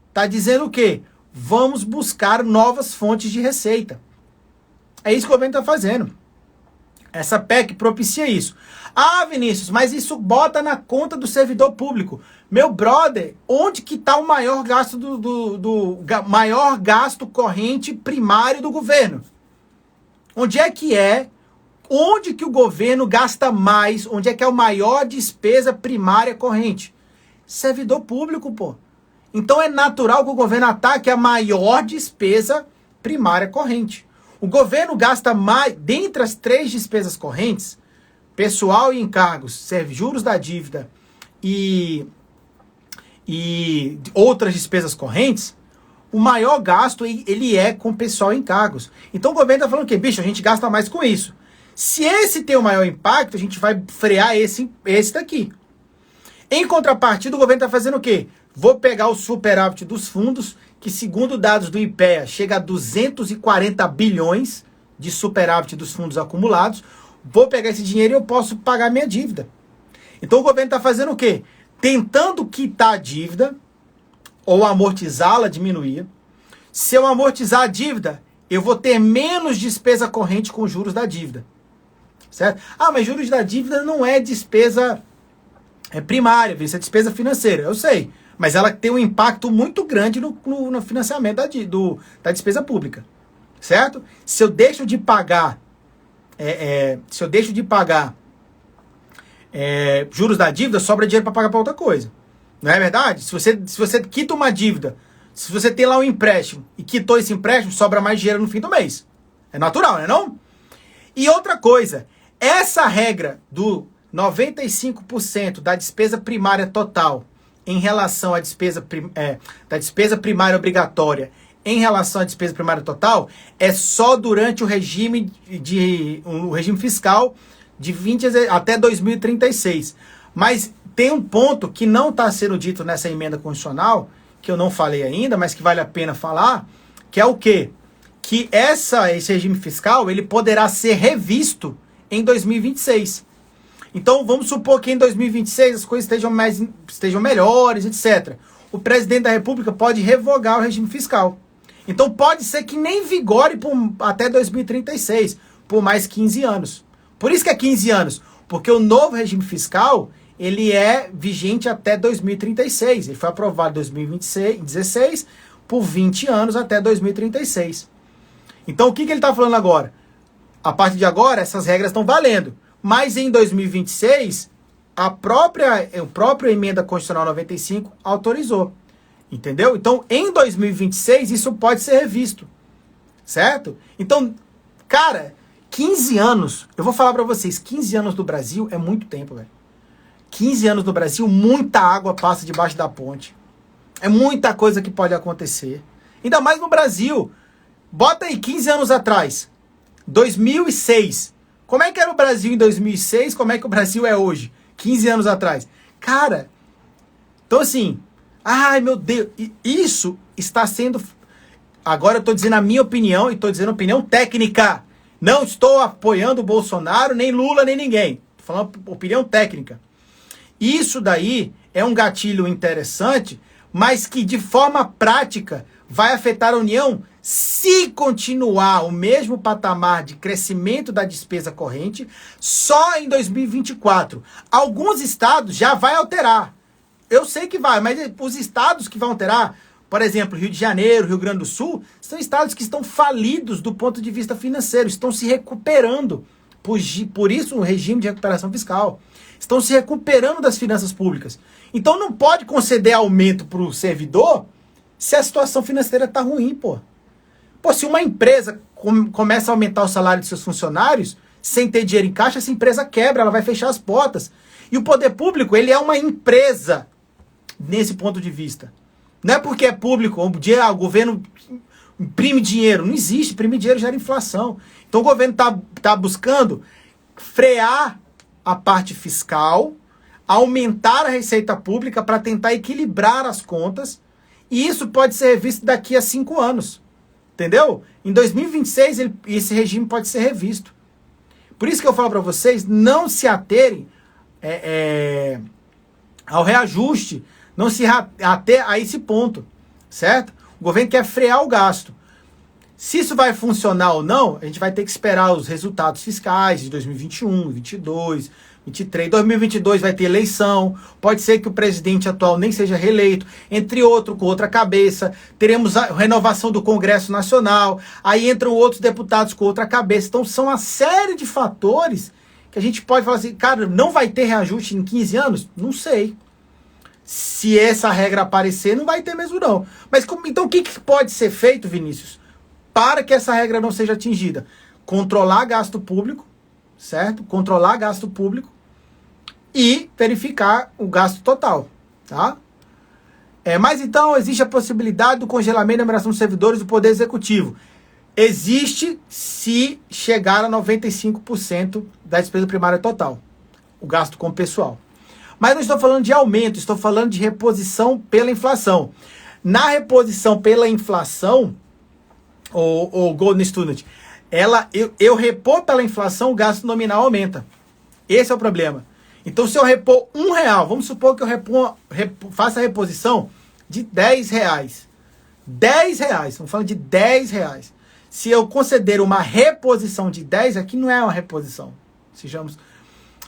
está dizendo o quê? Vamos buscar novas fontes de receita. É isso que o governo está fazendo. Essa PEC propicia isso. Ah, Vinícius, mas isso bota na conta do servidor público. Meu brother, onde que está o maior gasto maior gasto corrente primário do governo? Onde que o governo gasta mais? Onde é que é a maior despesa primária corrente? Servidor público, pô. Então é natural que o governo ataque a maior despesa primária corrente. O governo gasta mais, dentre as 3 despesas correntes, pessoal e encargos, juros da dívida e outras despesas correntes, o maior gasto ele é com pessoal e encargos. Então o governo está falando que, bicho, a gente gasta mais com isso. Se esse tem o maior impacto, a gente vai frear esse daqui. Em contrapartida, o governo está fazendo o quê? Vou pegar o superávit dos fundos, que segundo dados do IPEA, chega a 240 bilhões de superávit dos fundos acumulados. Vou pegar esse dinheiro e eu posso pagar minha dívida. Então o governo está fazendo o quê? Tentando quitar a dívida, ou amortizá-la, diminuir. Se eu amortizar a dívida, eu vou ter menos despesa corrente com juros da dívida. Certo? Ah, mas juros da dívida não é despesa primária, isso é despesa financeira. Eu sei, mas ela tem um impacto muito grande no financiamento da despesa pública. Certo? Se eu deixo de pagar juros da dívida, sobra dinheiro para pagar para outra coisa. Não é verdade? Se você quita uma dívida, se você tem lá um empréstimo e quitou esse empréstimo, sobra mais dinheiro no fim do mês. É natural, não é não? E outra coisa, essa regra do 95% da despesa primária total em relação à da despesa primária obrigatória em relação à despesa primária total é só durante o regime fiscal de 20 até 2036. Mas tem um ponto que não está sendo dito nessa emenda constitucional, que eu não falei ainda, mas que vale a pena falar, que é o quê? Que esse regime fiscal ele poderá ser revisto em 2026. Então, vamos supor que em 2026 as coisas estejam melhores, etc. O presidente da República pode revogar o regime fiscal. Então, pode ser que nem vigore até 2036, por mais 15 anos. Por isso que é 15 anos, porque o novo regime fiscal ele é vigente até 2036. Ele foi aprovado em 2016 por 20 anos até 2036. Então, o que ele está falando agora? A partir de agora, essas regras estão valendo. Mas em 2026, a própria emenda constitucional 95 autorizou. Entendeu? Então, em 2026, isso pode ser revisto. Certo? Então, cara, 15 anos, eu vou falar para vocês, 15 anos do Brasil é muito tempo, velho. 15 anos no Brasil, muita água passa debaixo da ponte. É muita coisa que pode acontecer. Ainda mais no Brasil. Bota aí 15 anos atrás. 2006. Como é que era o Brasil em 2006? Como é que o Brasil é hoje? 15 anos atrás. Cara, então assim, ai meu Deus, isso está sendo... Agora eu estou dizendo a minha opinião e estou dizendo opinião técnica. Não estou apoiando o Bolsonaro, nem Lula, nem ninguém. Estou falando opinião técnica. Isso daí é um gatilho interessante, mas que de forma prática vai afetar a União se continuar o mesmo patamar de crescimento da despesa corrente só em 2024. Alguns estados já vai alterar. Eu sei que vai, mas os estados que vão alterar, por exemplo, Rio de Janeiro, Rio Grande do Sul, são estados que estão falidos do ponto de vista financeiro, estão se recuperando. Por isso o regime de recuperação fiscal. Estão se recuperando das finanças públicas. Então não pode conceder aumento para o servidor se a situação financeira está ruim, pô. Pô, se uma empresa começa a aumentar o salário de seus funcionários, sem ter dinheiro em caixa, essa empresa quebra, ela vai fechar as portas. E o poder público, ele é uma empresa nesse ponto de vista. Não é porque é público, o governo imprime dinheiro. Não existe, imprimir dinheiro gera inflação. Então o governo tá buscando frear a parte fiscal, aumentar a receita pública para tentar equilibrar as contas E isso pode ser revisto daqui a 5 anos. Entendeu? Em 2026, esse regime pode ser revisto. Por isso que eu falo para vocês, não se aterem ao reajuste, não se ater a esse ponto, certo? O governo quer frear o gasto. Se isso vai funcionar ou não, a gente vai ter que esperar os resultados fiscais de 2021, 2022, 2023. 2022 vai ter eleição, pode ser que o presidente atual nem seja reeleito, entre outro, com outra cabeça. Teremos a renovação do Congresso Nacional, aí entram outros deputados com outra cabeça. Então são uma série de fatores que a gente pode falar assim, cara, não vai ter reajuste em 15 anos? Não sei. Se essa regra aparecer, não vai ter mesmo não. Mas então o que pode ser feito, Vinícius, para que essa regra não seja atingida? Controlar gasto público, certo? Controlar gasto público e verificar o gasto total, tá? Mas então existe a possibilidade do congelamento da remuneração dos servidores do Poder Executivo. Existe se chegar a 95% da despesa primária total, o gasto com o pessoal. Mas não estou falando de aumento, estou falando de reposição pela inflação. Na reposição pela inflação, o Golden Student, eu repor pela inflação, o gasto nominal aumenta. Esse é o problema. Então, se eu repor R$1, vamos supor que eu faça a reposição de R$10. R$10, estamos falando de R$10. Se eu conceder uma reposição de 10, aqui não é uma reposição.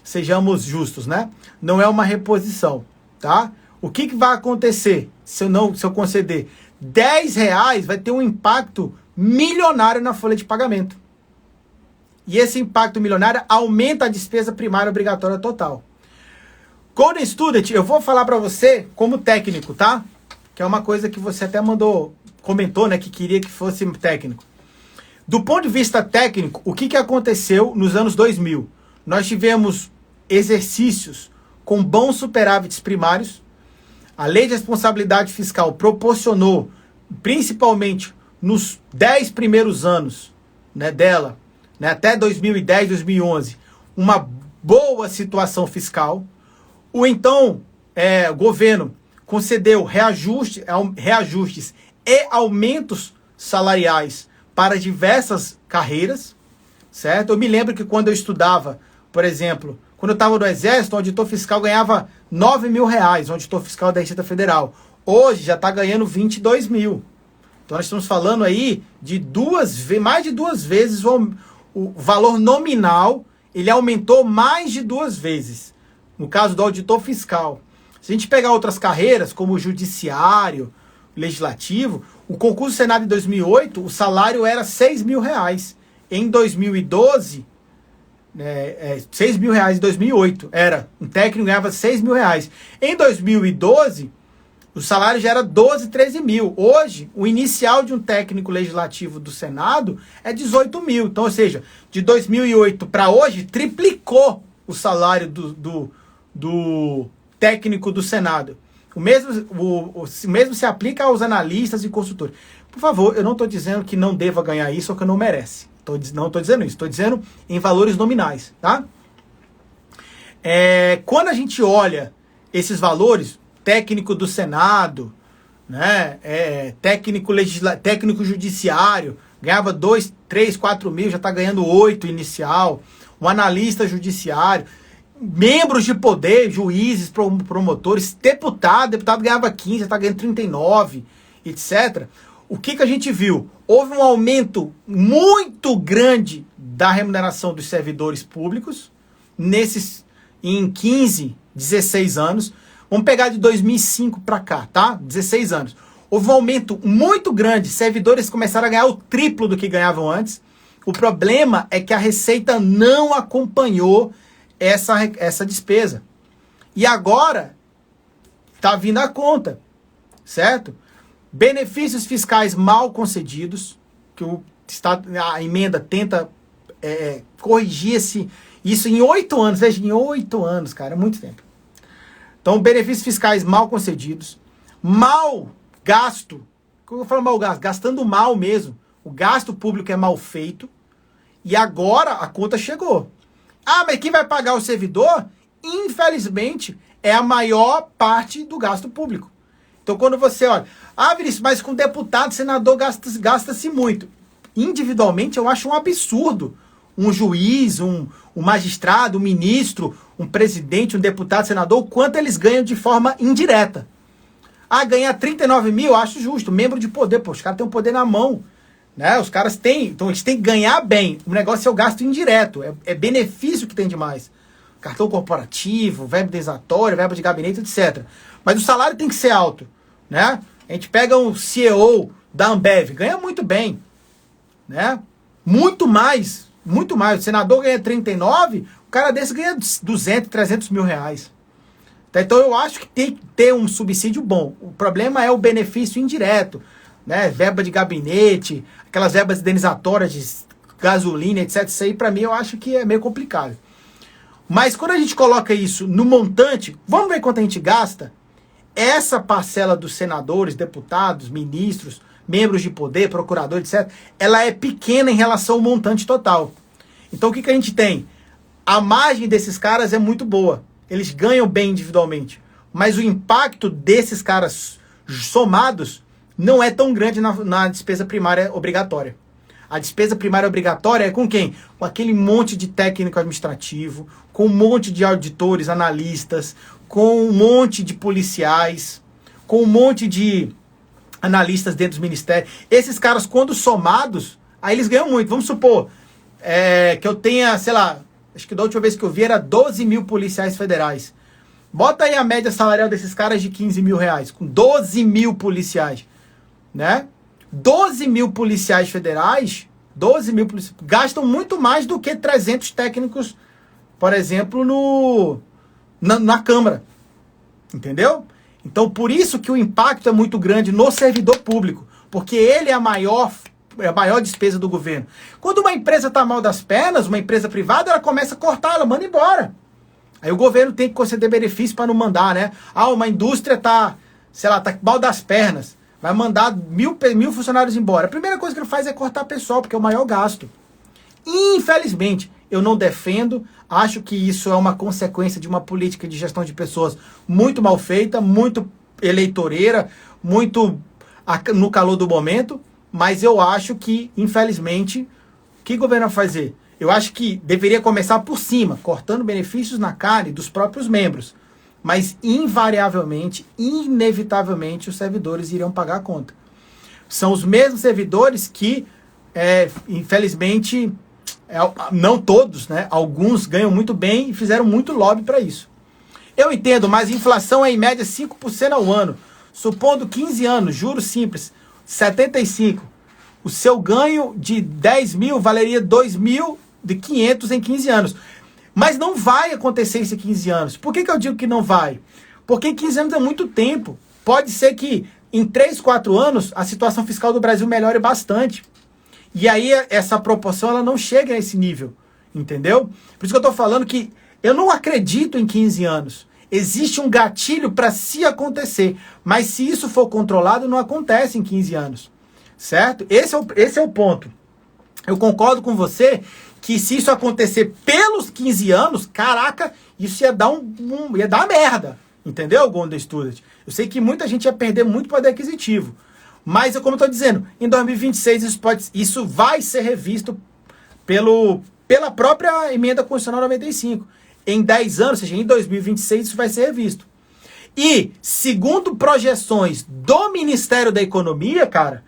Sejamos justos, né? Não é uma reposição, tá? O que vai acontecer se eu conceder R$10, vai ter um impacto milionário na folha de pagamento. E esse impacto milionário aumenta a despesa primária obrigatória total. Golden Student, eu vou falar para você como técnico, tá? Que é uma coisa que você até comentou, né? Que queria que fosse técnico. Do ponto de vista técnico, o que aconteceu nos anos 2000? Nós tivemos exercícios com bons superávites primários. A lei de responsabilidade fiscal proporcionou, principalmente nos 10 primeiros anos, né, dela, né, até 2010, 2011, uma boa situação fiscal. O governo concedeu reajustes e aumentos salariais para diversas carreiras, certo? Eu me lembro que quando eu estudava, por exemplo, quando eu estava no Exército, o auditor fiscal ganhava R$9.000, o auditor fiscal da Receita Federal. Hoje já está ganhando 22 mil. Então nós estamos falando aí de mais de duas vezes o valor nominal, ele aumentou mais de 2 vezes. No caso do auditor fiscal. Se a gente pegar outras carreiras, como o judiciário, legislativo, o concurso Senado em 2008, o salário era R$6.000. Em 2012, R$6.000 em 2008. Um técnico ganhava R$6.000. Em 2012, o salário já era 12, 13 mil. Hoje, o inicial de um técnico legislativo do Senado é 18 mil. Então, ou seja, de 2008 para hoje, triplicou o salário do técnico do Senado. O mesmo se aplica aos analistas e consultores. Por favor, eu não estou dizendo que não deva ganhar isso ou que não merece. Não estou dizendo isso. Estou dizendo em valores nominais, tá? Quando a gente olha esses valores, técnico do Senado, né, técnico judiciário, ganhava 2, 3, 4 mil, já está ganhando 8 inicial. Um analista judiciário, membros de poder, juízes, promotores, deputado ganhava 15, já está ganhando 39, etc. O que a gente viu? Houve um aumento muito grande da remuneração dos servidores públicos em 15, 16 anos. Vamos pegar de 2005 para cá, tá? 16 anos. Houve um aumento muito grande. Servidores começaram a ganhar o triplo do que ganhavam antes. O problema é que a Receita não acompanhou essa despesa. E agora está vindo a conta, certo? Benefícios fiscais mal concedidos, que a emenda tenta corrigir isso em 8 anos. Veja, em 8 anos, cara, é muito tempo. Então, benefícios fiscais mal concedidos, mal gasto. Como eu falo mal gasto? Gastando mal mesmo. O gasto público é mal feito. E agora a conta chegou. Mas quem vai pagar o servidor? Infelizmente, é a maior parte do gasto público. Então, quando você olha, Ah, Vinícius, mas com deputado, senador gasta-se muito. Individualmente, eu acho um absurdo um juiz, um magistrado, um ministro, um presidente, um deputado, senador, o quanto eles ganham de forma indireta. Ah, ganhar 39 mil, eu acho justo. Membro de poder, pô, os caras têm o poder na mão. Né? Os caras têm, então eles têm que ganhar bem. O negócio é o gasto indireto, é benefício que tem demais. Cartão corporativo, verba indenizatória, verba de gabinete, etc. Mas o salário tem que ser alto. Né? A gente pega um CEO da Ambev, ganha muito bem. Né? Muito mais. O senador ganha 39, o cara desse ganha 200, 300 mil reais. Então eu acho que tem que ter um subsídio bom. O problema é o benefício indireto. Né? Verba de gabinete, aquelas verbas indenizatórias de gasolina, etc. Isso aí, para mim, eu acho que é meio complicado. Mas quando a gente coloca isso no montante, vamos ver quanto a gente gasta? Essa parcela dos senadores, deputados, ministros, membros de poder, procuradores, etc., ela é pequena em relação ao montante total. Então o que a gente tem? A margem desses caras é muito boa. Eles ganham bem individualmente. Mas o impacto desses caras somados não é tão grande na despesa primária obrigatória. A despesa primária obrigatória é com quem? Com aquele monte de técnico administrativo, com um monte de auditores, analistas, com um monte de policiais, com um monte de analistas dentro dos ministérios. Esses caras, quando somados, aí eles ganham muito. Vamos supor que eu tenha, sei lá, acho que da última vez que eu vi era 12 mil policiais federais. Bota aí a média salarial desses caras de 15 mil reais, com 12 mil policiais, né? 12 mil policiais federais, gastam muito mais do que 300 técnicos, por exemplo, na Câmara. Entendeu? Então, por isso que o impacto é muito grande no servidor público, porque ele é a maior despesa do governo. Quando uma empresa está mal das pernas, uma empresa privada, ela começa a cortar, ela manda embora. Aí o governo tem que conceder benefício para não mandar, né? Ah, uma indústria está mal das pernas, vai mandar mil funcionários embora. A primeira coisa que ele faz é cortar pessoal, porque é o maior gasto. Infelizmente, eu não defendo, acho que isso é uma consequência de uma política de gestão de pessoas muito mal feita, muito eleitoreira, muito no calor do momento, mas eu acho que, infelizmente, o que o governo vai fazer? Eu acho que deveria começar por cima, cortando benefícios na carne dos próprios membros, mas invariavelmente, inevitavelmente, os servidores iriam pagar a conta. São os mesmos servidores que, infelizmente, não todos, né? Alguns ganham muito bem e fizeram muito lobby para isso. Eu entendo, mas a inflação é em média 5% ao ano. Supondo 15 anos, juros simples, 75. O seu ganho de 10 mil valeria 2.500 em 15 anos. Mas não vai acontecer isso em 15 anos. Por que eu digo que não vai? Porque em 15 anos é muito tempo. Pode ser que em 3, 4 anos a situação fiscal do Brasil melhore bastante. E aí essa proporção ela não chega a esse nível, entendeu? Por isso que eu estou falando que eu não acredito em 15 anos. Existe um gatilho para se acontecer, mas se isso for controlado, não acontece em 15 anos, certo? Esse é o ponto. Eu concordo com você que se isso acontecer pelos 15 anos, caraca, isso ia dar ia dar uma merda, entendeu, Golden Student? Eu sei que muita gente ia perder muito poder aquisitivo. Mas, como eu estou dizendo, em 2026 isso vai ser revisto pela própria emenda constitucional 95. Em 10 anos, ou seja, em 2026, isso vai ser revisto. E, segundo projeções do Ministério da Economia, cara,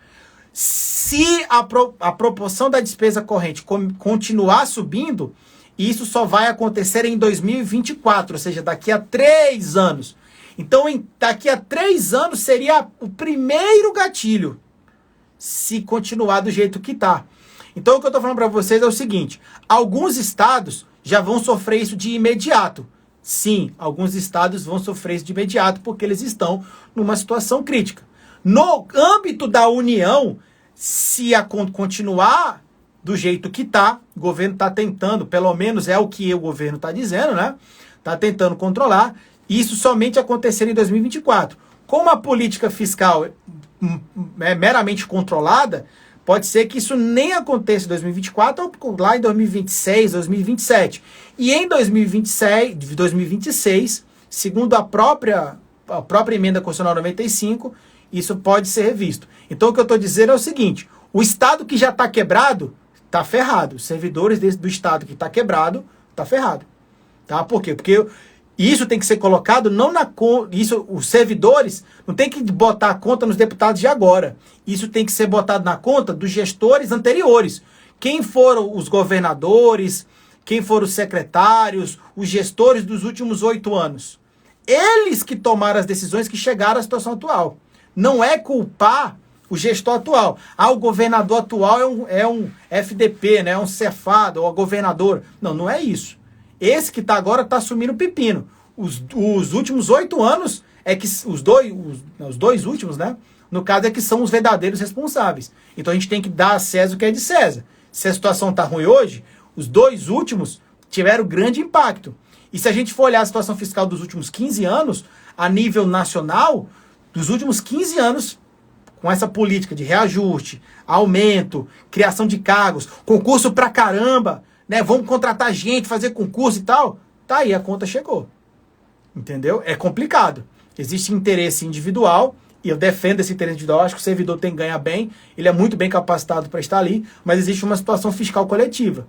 se a proporção da despesa corrente continuar subindo, isso só vai acontecer em 2024, ou seja, daqui a 3 anos. Então, daqui a 3 anos seria o primeiro gatilho, se continuar do jeito que está. Então, o que eu estou falando para vocês é o seguinte, alguns estados já vão sofrer isso de imediato. Sim, alguns estados vão sofrer isso de imediato, porque eles estão numa situação crítica. No âmbito da União, se continuar do jeito que está, o governo está tentando, pelo menos é o que o governo está dizendo, né? Está tentando controlar, isso somente acontecer em 2024. Como a política fiscal é meramente controlada, pode ser que isso nem aconteça em 2024 ou lá em 2026, 2027. E em 2026, segundo a própria emenda constitucional 95, isso pode ser revisto. Então o que eu estou dizendo é o seguinte, o Estado que já está quebrado, está ferrado. Os servidores do Estado que está quebrado, está ferrado. Tá? Por quê? Porque isso tem que ser colocado não na conta. Os servidores não tem que botar a conta nos deputados de agora. Isso tem que ser botado na conta dos gestores anteriores. Quem foram os governadores, quem foram os secretários, os gestores dos últimos 8 anos. Eles que tomaram as decisões que chegaram à situação atual. Não é culpar o gestor atual. Ah, o governador atual é um FDP, né? É um cefado, ou governador. Não, não é isso. Esse que está agora está assumindo o pepino. Os últimos 8 anos, é que os dois últimos, né? No caso é que são os verdadeiros responsáveis. Então a gente tem que dar a César o que é de César. Se a situação está ruim hoje, os 2 últimos tiveram grande impacto. E se a gente for olhar a situação fiscal dos últimos 15 anos, a nível nacional, dos últimos 15 anos, com essa política de reajuste, aumento, criação de cargos, concurso pra caramba, né? Vamos contratar gente, fazer concurso e tal. Tá aí, a conta chegou. Entendeu? É complicado. Existe interesse individual, e eu defendo esse interesse individual. Acho que o servidor tem que ganhar bem, ele é muito bem capacitado para estar ali, mas existe uma situação fiscal coletiva.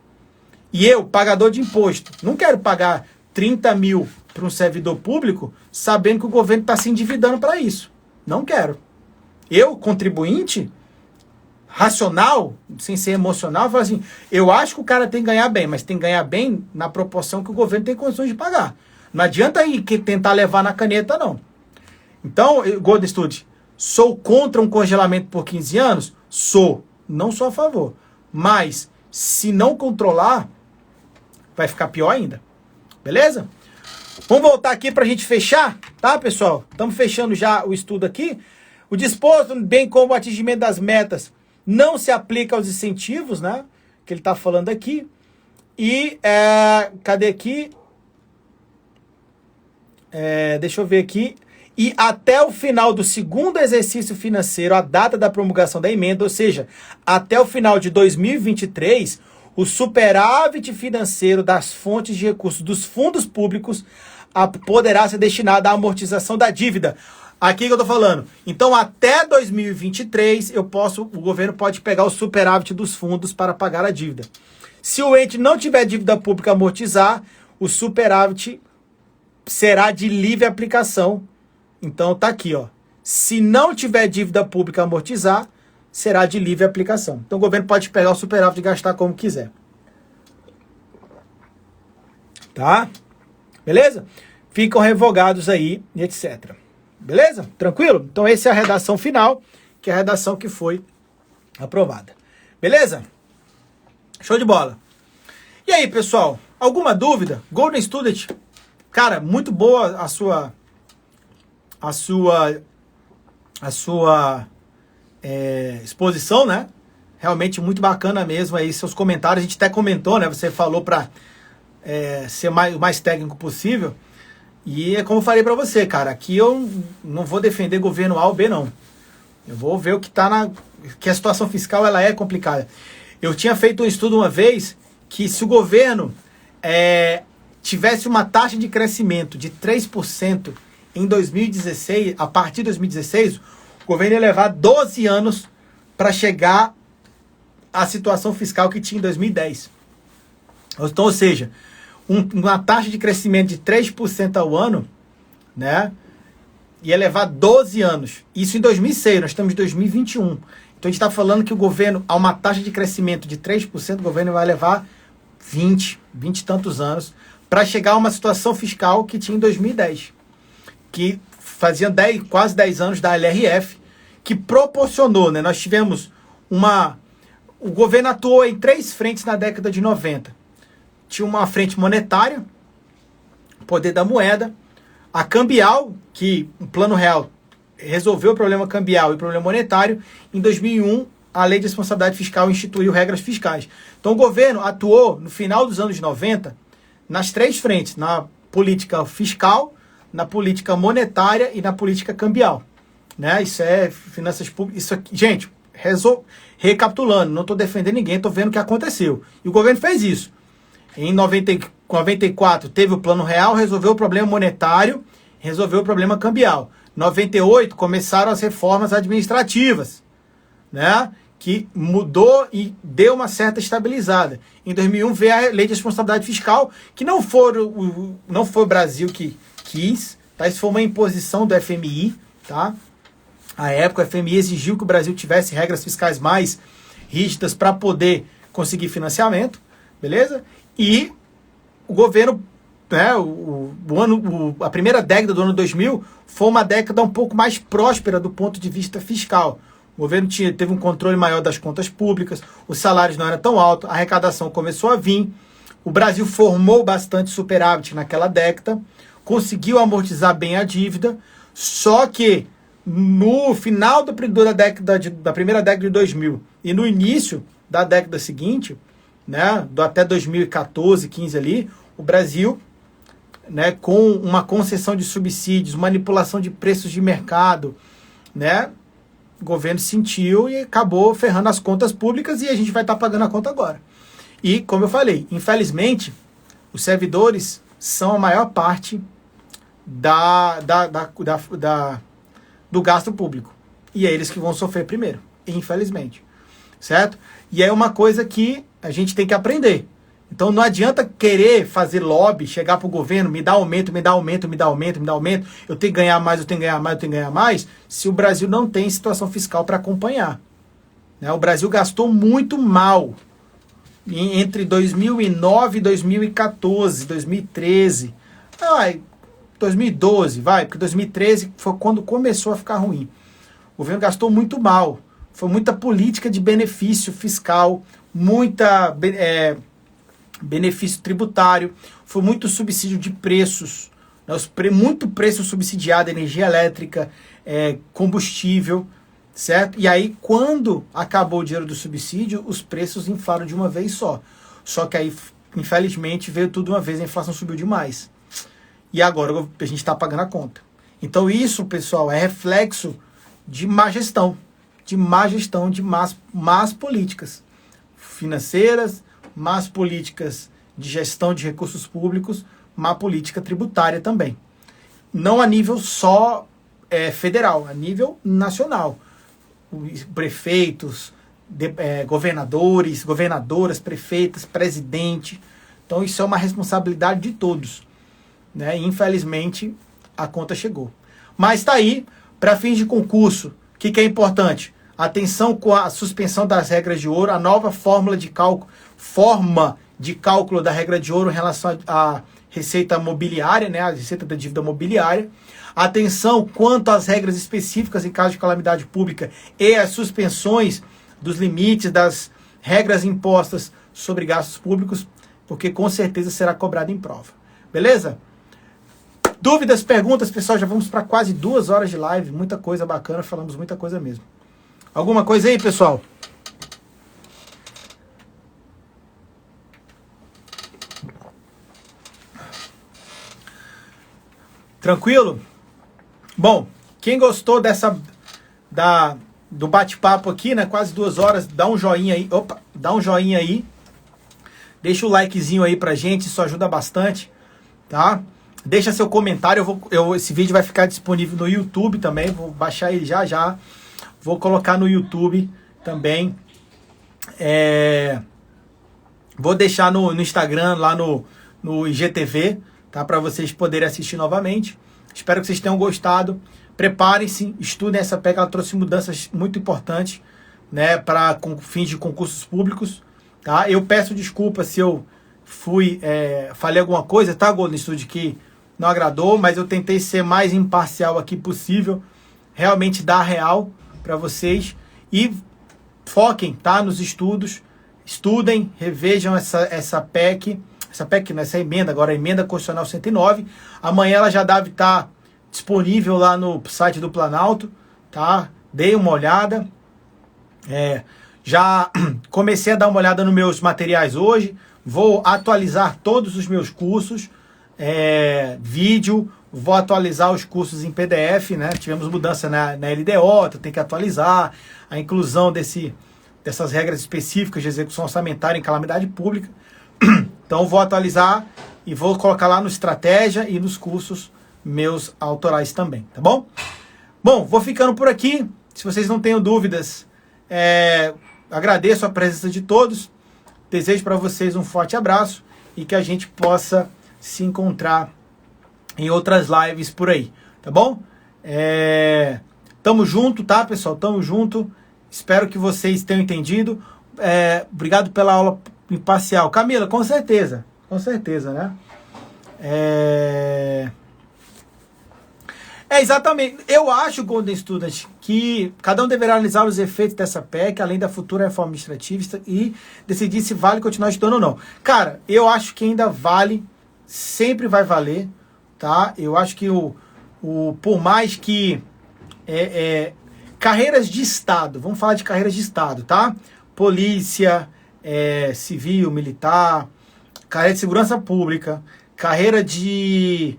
E eu, pagador de imposto, não quero pagar 30 mil para um servidor público, sabendo que o governo está se endividando para isso. Não quero. Eu, contribuinte, racional, sem ser emocional, falo assim, eu acho que o cara tem que ganhar bem, mas tem que ganhar bem na proporção que o governo tem condições de pagar. Não adianta aí tentar levar na caneta, não. Então, Golden Studio, sou contra um congelamento por 15 anos? Sou. Não sou a favor. Mas, se não controlar, vai ficar pior ainda. Beleza? Vamos voltar aqui para a gente fechar, tá, pessoal? Estamos fechando já o estudo aqui. O disposto, bem como o atingimento das metas, não se aplica aos incentivos, né? Que ele está falando aqui. E, cadê aqui? Deixa eu ver aqui. E até o final do segundo exercício financeiro, a data da promulgação da emenda, ou seja, até o final de 2023, o superávit financeiro das fontes de recursos dos fundos públicos poderá ser destinado à amortização da dívida. Aqui que eu tô falando. Então, até 2023, o governo pode pegar o superávit dos fundos para pagar a dívida. Se o ente não tiver dívida pública a amortizar, o superávit será de livre aplicação. Então, tá aqui, ó. Se não tiver dívida pública a amortizar, será de livre aplicação. Então, o governo pode pegar o superávit e gastar como quiser. Tá? Beleza? Ficam revogados aí, e etc. Beleza? Tranquilo? Então, essa é a redação final, que é a redação que foi aprovada. Beleza? Show de bola. E aí, pessoal? Alguma dúvida? Golden Student, cara, muito boa a sua exposição, né? Realmente muito bacana mesmo aí seus comentários. A gente até comentou, né? Você falou para ser o mais técnico possível. E é como eu falei para você, cara. Aqui eu não vou defender governo A ou B, não. Eu vou ver o que tá que a situação fiscal ela é complicada. Eu tinha feito um estudo uma vez que se o governo tivesse uma taxa de crescimento de 3% em 2016, a partir de 2016, o governo ia levar 12 anos para chegar à situação fiscal que tinha em 2010. Então, ou seja, uma taxa de crescimento de 3% ao ano, né, ia levar 12 anos. Isso em 2006, nós estamos em 2021. Então, a gente está falando que o governo, a uma taxa de crescimento de 3%, o governo vai levar 20 e tantos anos para chegar a uma situação fiscal que tinha em 2010. Que fazia quase 10 anos da LRF, que proporcionou, né? Nós tivemos o governo atuou em 3 frentes na década de 90. Tinha uma frente monetária, poder da moeda, a cambial, que o Plano Real resolveu o problema cambial e o problema monetário. Em 2001, a Lei de Responsabilidade Fiscal instituiu regras fiscais. Então, o governo atuou, no final dos anos 90, nas 3 frentes, na política fiscal, na política monetária e na política cambial. Né? Isso é finanças públicas. Isso aqui, gente, recapitulando, não estou defendendo ninguém, estou vendo o que aconteceu. E o governo fez isso. Em 94 teve o Plano Real, resolveu o problema monetário, resolveu o problema cambial. 98 começaram as reformas administrativas, né? Que mudou e deu uma certa estabilizada. Em 2001 veio a Lei de Responsabilidade Fiscal, que não foi o Brasil que quis, tá? Isso foi uma imposição do FMI, tá? À época, o FMI exigiu que o Brasil tivesse regras fiscais mais rígidas para poder conseguir financiamento, beleza? E o governo, né, a primeira década do ano 2000 foi uma década um pouco mais próspera do ponto de vista fiscal. O governo teve um controle maior das contas públicas, os salários não eram tão altos, a arrecadação começou a vir, o Brasil formou bastante superávit naquela década, conseguiu amortizar bem a dívida, só que no final da primeira década de 2000 e no início da década seguinte, né, até 2014, 15 ali, o Brasil, né, com uma concessão de subsídios, manipulação de preços de mercado, né, o governo sentiu e acabou ferrando as contas públicas e a gente vai estar pagando a conta agora. E, como eu falei, infelizmente, os servidores são a maior parte do gasto público. E é eles que vão sofrer primeiro, infelizmente. Certo? E é uma coisa que a gente tem que aprender. Então não adianta querer fazer lobby, chegar para o governo, me dá aumento, me dá aumento, me dá aumento, me dá aumento, eu tenho que ganhar mais, eu tenho que ganhar mais, eu tenho que ganhar mais, se o Brasil não tem situação fiscal para acompanhar. Né? O Brasil gastou muito mal entre 2009 e 2014, 2013, 2012, porque 2013 foi quando começou a ficar ruim. O governo gastou muito mal, foi muita política de benefício fiscal, muita benefício tributário, foi muito subsídio de preços, né? Muito preço subsidiado, energia elétrica, combustível, certo? E aí, quando acabou o dinheiro do subsídio, os preços inflaram de uma vez só. Só que aí, infelizmente, veio tudo de uma vez, a inflação subiu demais. E agora a gente está pagando a conta. Então isso, pessoal, é reflexo de má gestão, de más políticas financeiras, más políticas de gestão de recursos públicos, má política tributária também. Não a nível só federal, a nível nacional. Prefeitos, governadores, governadoras, prefeitas, presidente. Então isso é uma responsabilidade de todos. Né? E, infelizmente, a conta chegou. Mas está aí, para fins de concurso, o que é importante? Atenção com a suspensão das regras de ouro, a nova forma de cálculo da regra de ouro em relação à receita mobiliária, né, a receita da dívida mobiliária. Atenção quanto às regras específicas em caso de calamidade pública e as suspensões dos limites das regras impostas sobre gastos públicos, porque com certeza será cobrado em prova. Beleza? Dúvidas, perguntas, pessoal? Já vamos para quase 2 horas de live. Muita coisa bacana, falamos muita coisa mesmo. Alguma coisa aí, pessoal? Tranquilo? Bom, quem gostou do bate-papo aqui, né? Quase 2 horas, dá um joinha aí. Opa, dá um joinha aí. Deixa o likezinho aí pra gente, isso ajuda bastante, tá? Deixa seu comentário, esse vídeo vai ficar disponível no YouTube também, vou baixar ele já. Vou colocar no YouTube também. Vou deixar no Instagram, lá no IGTV, tá? Para vocês poderem assistir novamente. Espero que vocês tenham gostado. Preparem-se, estudem essa PEC, ela trouxe mudanças muito importantes, né, para fins de concursos públicos, tá? Eu peço desculpa se eu falei alguma coisa, tá, Golden Studio, que não agradou, mas eu tentei ser mais imparcial aqui possível, realmente dar real para vocês e foquem, tá, nos estudos, estudem, revejam essa PEC, essa emenda, agora a emenda constitucional 109, amanhã ela já deve estar disponível lá no site do Planalto, tá, dei uma olhada, já comecei a dar uma olhada nos meus materiais hoje, vou atualizar todos os meus cursos, vídeo, vou atualizar os cursos em PDF, né? Tivemos mudança na LDO, tem que atualizar a inclusão dessas regras específicas de execução orçamentária em calamidade pública. Então vou atualizar e vou colocar lá no Estratégia e nos cursos meus autorais também, tá bom? Bom, vou ficando por aqui. Se vocês não tenham dúvidas, agradeço a presença de todos. Desejo para vocês um forte abraço e que a gente possa se encontrar em outras lives por aí, tá bom? Tamo junto, tá, pessoal? Tamo junto. Espero que vocês tenham entendido. Obrigado pela aula imparcial. Camila, com certeza, né? Exatamente. Eu acho, Golden Student, que cada um deverá analisar os efeitos dessa PEC, além da futura reforma administrativa, e decidir se vale continuar estudando ou não. Cara, eu acho que ainda vale, sempre vai valer, tá? Eu acho que por mais que carreiras de Estado, vamos falar de carreiras de Estado, tá? Polícia, civil, militar, carreira de segurança pública, carreira de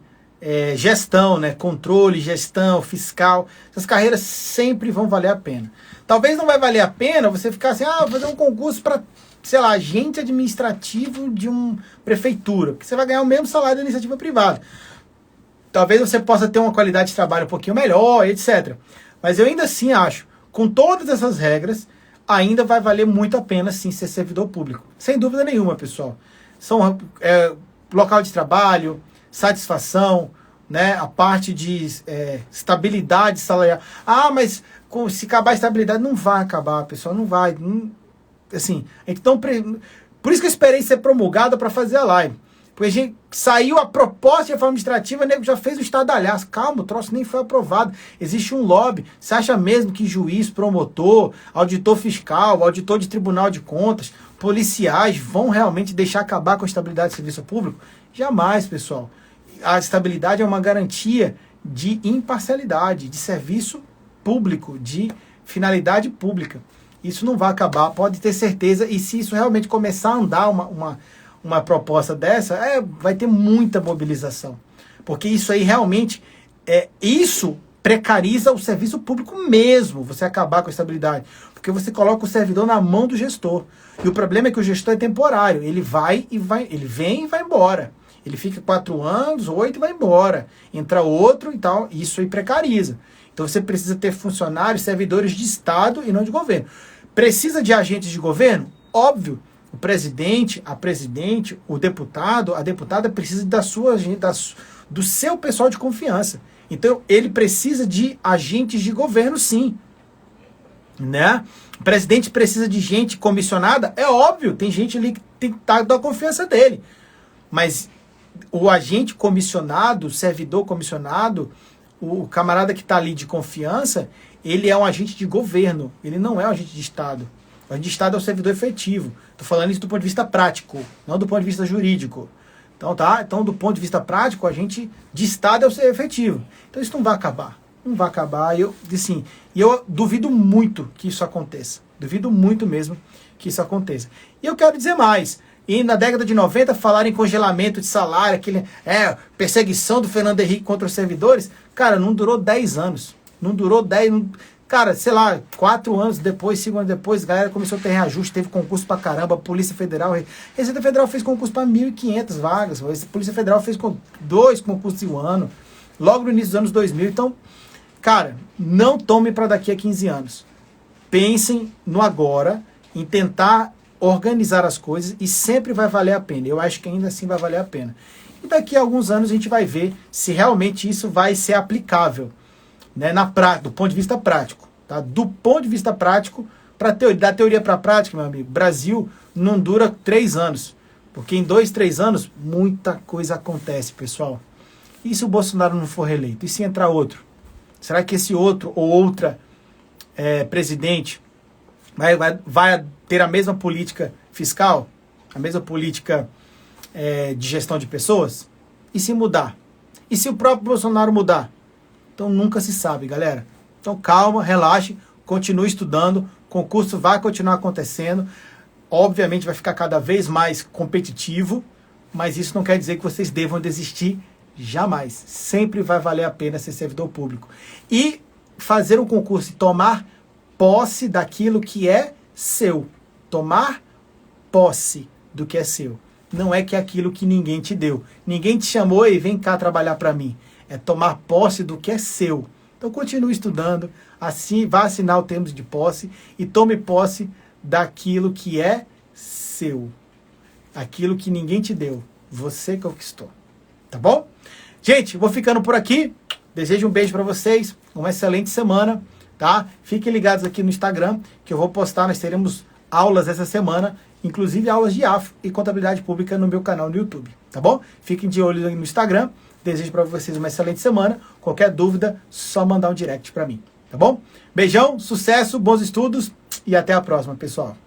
gestão, né? Controle, gestão, fiscal, essas carreiras sempre vão valer a pena. Talvez não vai valer a pena você ficar assim, vou fazer um concurso para, sei lá, agente administrativo de uma prefeitura, porque você vai ganhar o mesmo salário da iniciativa privada. Talvez você possa ter uma qualidade de trabalho um pouquinho melhor, etc. Mas eu ainda assim acho, com todas essas regras, ainda vai valer muito a pena sim ser servidor público. Sem dúvida nenhuma, pessoal. São local de trabalho, satisfação, né? A parte de estabilidade salarial. Mas se acabar a estabilidade, não vai acabar, pessoal, não vai. Assim, então, por isso que eu esperei ser promulgada para fazer a live. Porque a gente saiu a proposta de reforma administrativa, o nego já fez o estadalhaço. Calma, o troço nem foi aprovado. Existe um lobby. Você acha mesmo que juiz, promotor, auditor fiscal, auditor de tribunal de contas, policiais vão realmente deixar acabar com a estabilidade do serviço público? Jamais, pessoal. A estabilidade é uma garantia de imparcialidade, de serviço público, de finalidade pública. Isso não vai acabar, pode ter certeza. E se isso realmente começar a andar uma proposta dessa, vai ter muita mobilização. Porque isso aí realmente, isso precariza o serviço público mesmo, você acabar com a estabilidade. Porque você coloca o servidor na mão do gestor. E o problema é que o gestor é temporário. Ele vem e vai embora. Ele fica 4 anos, 8 e vai embora. Entra outro e tal, e isso aí precariza. Então você precisa ter funcionários, servidores de Estado e não de governo. Precisa de agentes de governo? Óbvio. O presidente, a presidente, o deputado, a deputada precisa do seu pessoal de confiança. Então, ele precisa de agentes de governo, sim. Né? O presidente precisa de gente comissionada? É óbvio, tem gente ali que tem que estar da confiança dele. Mas o agente comissionado, o servidor comissionado, o camarada que está ali de confiança, ele é um agente de governo, ele não é um agente de Estado. O agente de Estado é o servidor efetivo. Estou falando isso do ponto de vista prático, não do ponto de vista jurídico. Então, Então, do ponto de vista prático, o agente de Estado é o ser efetivo. Então, isso não vai acabar. Não vai acabar. E eu duvido muito que isso aconteça. Duvido muito mesmo que isso aconteça. E eu quero dizer mais. E na década de 90, falar em congelamento de salário, perseguição do Fernando Henrique contra os servidores, cara, não durou 10 anos. Não durou 10 anos. Cara, sei lá, 4 anos depois, 5 anos depois, a galera começou a ter reajuste, teve concurso pra caramba, Polícia Federal, Receita Federal fez concurso para 1.500 vagas, a Polícia Federal fez 2 concursos em um ano, logo no início dos anos 2000. Então, cara, não tome para daqui a 15 anos. Pensem no agora, em tentar organizar as coisas e sempre vai valer a pena. Eu acho que ainda assim vai valer a pena. E daqui a alguns anos a gente vai ver se realmente isso vai ser aplicável. Né, do ponto de vista prático, tá? Do ponto de vista prático, da teoria para a prática, meu amigo, Brasil não dura 3 anos, porque em 2, 3 anos muita coisa acontece, pessoal. E se o Bolsonaro não for reeleito? E se entrar outro? Será que esse outro ou outra presidente vai ter a mesma política fiscal, a mesma política de gestão de pessoas? E se mudar? E se o próprio Bolsonaro mudar? Então nunca se sabe, galera. Então calma, relaxe, continue estudando, o concurso vai continuar acontecendo, obviamente vai ficar cada vez mais competitivo, mas isso não quer dizer que vocês devam desistir jamais. Sempre vai valer a pena ser servidor público. E fazer um concurso e tomar posse daquilo que é seu. Tomar posse do que é seu. Não é que é aquilo que ninguém te deu. Ninguém te chamou e vem cá trabalhar para mim. É tomar posse do que é seu, Então continue estudando, assim, vá assinar o termo de posse e tome posse daquilo que é seu. Aquilo que ninguém te deu, você conquistou. Tá bom? Gente, vou ficando por aqui. Desejo um beijo para vocês, uma excelente semana, tá? Fiquem ligados aqui no Instagram, que eu vou postar, nós teremos aulas essa semana, inclusive aulas de AFO e contabilidade pública no meu canal no YouTube, tá bom? Fiquem de olho no Instagram. Desejo para vocês uma excelente semana. Qualquer dúvida, só mandar um direct para mim, tá bom? Beijão, sucesso, bons estudos e até a próxima, pessoal.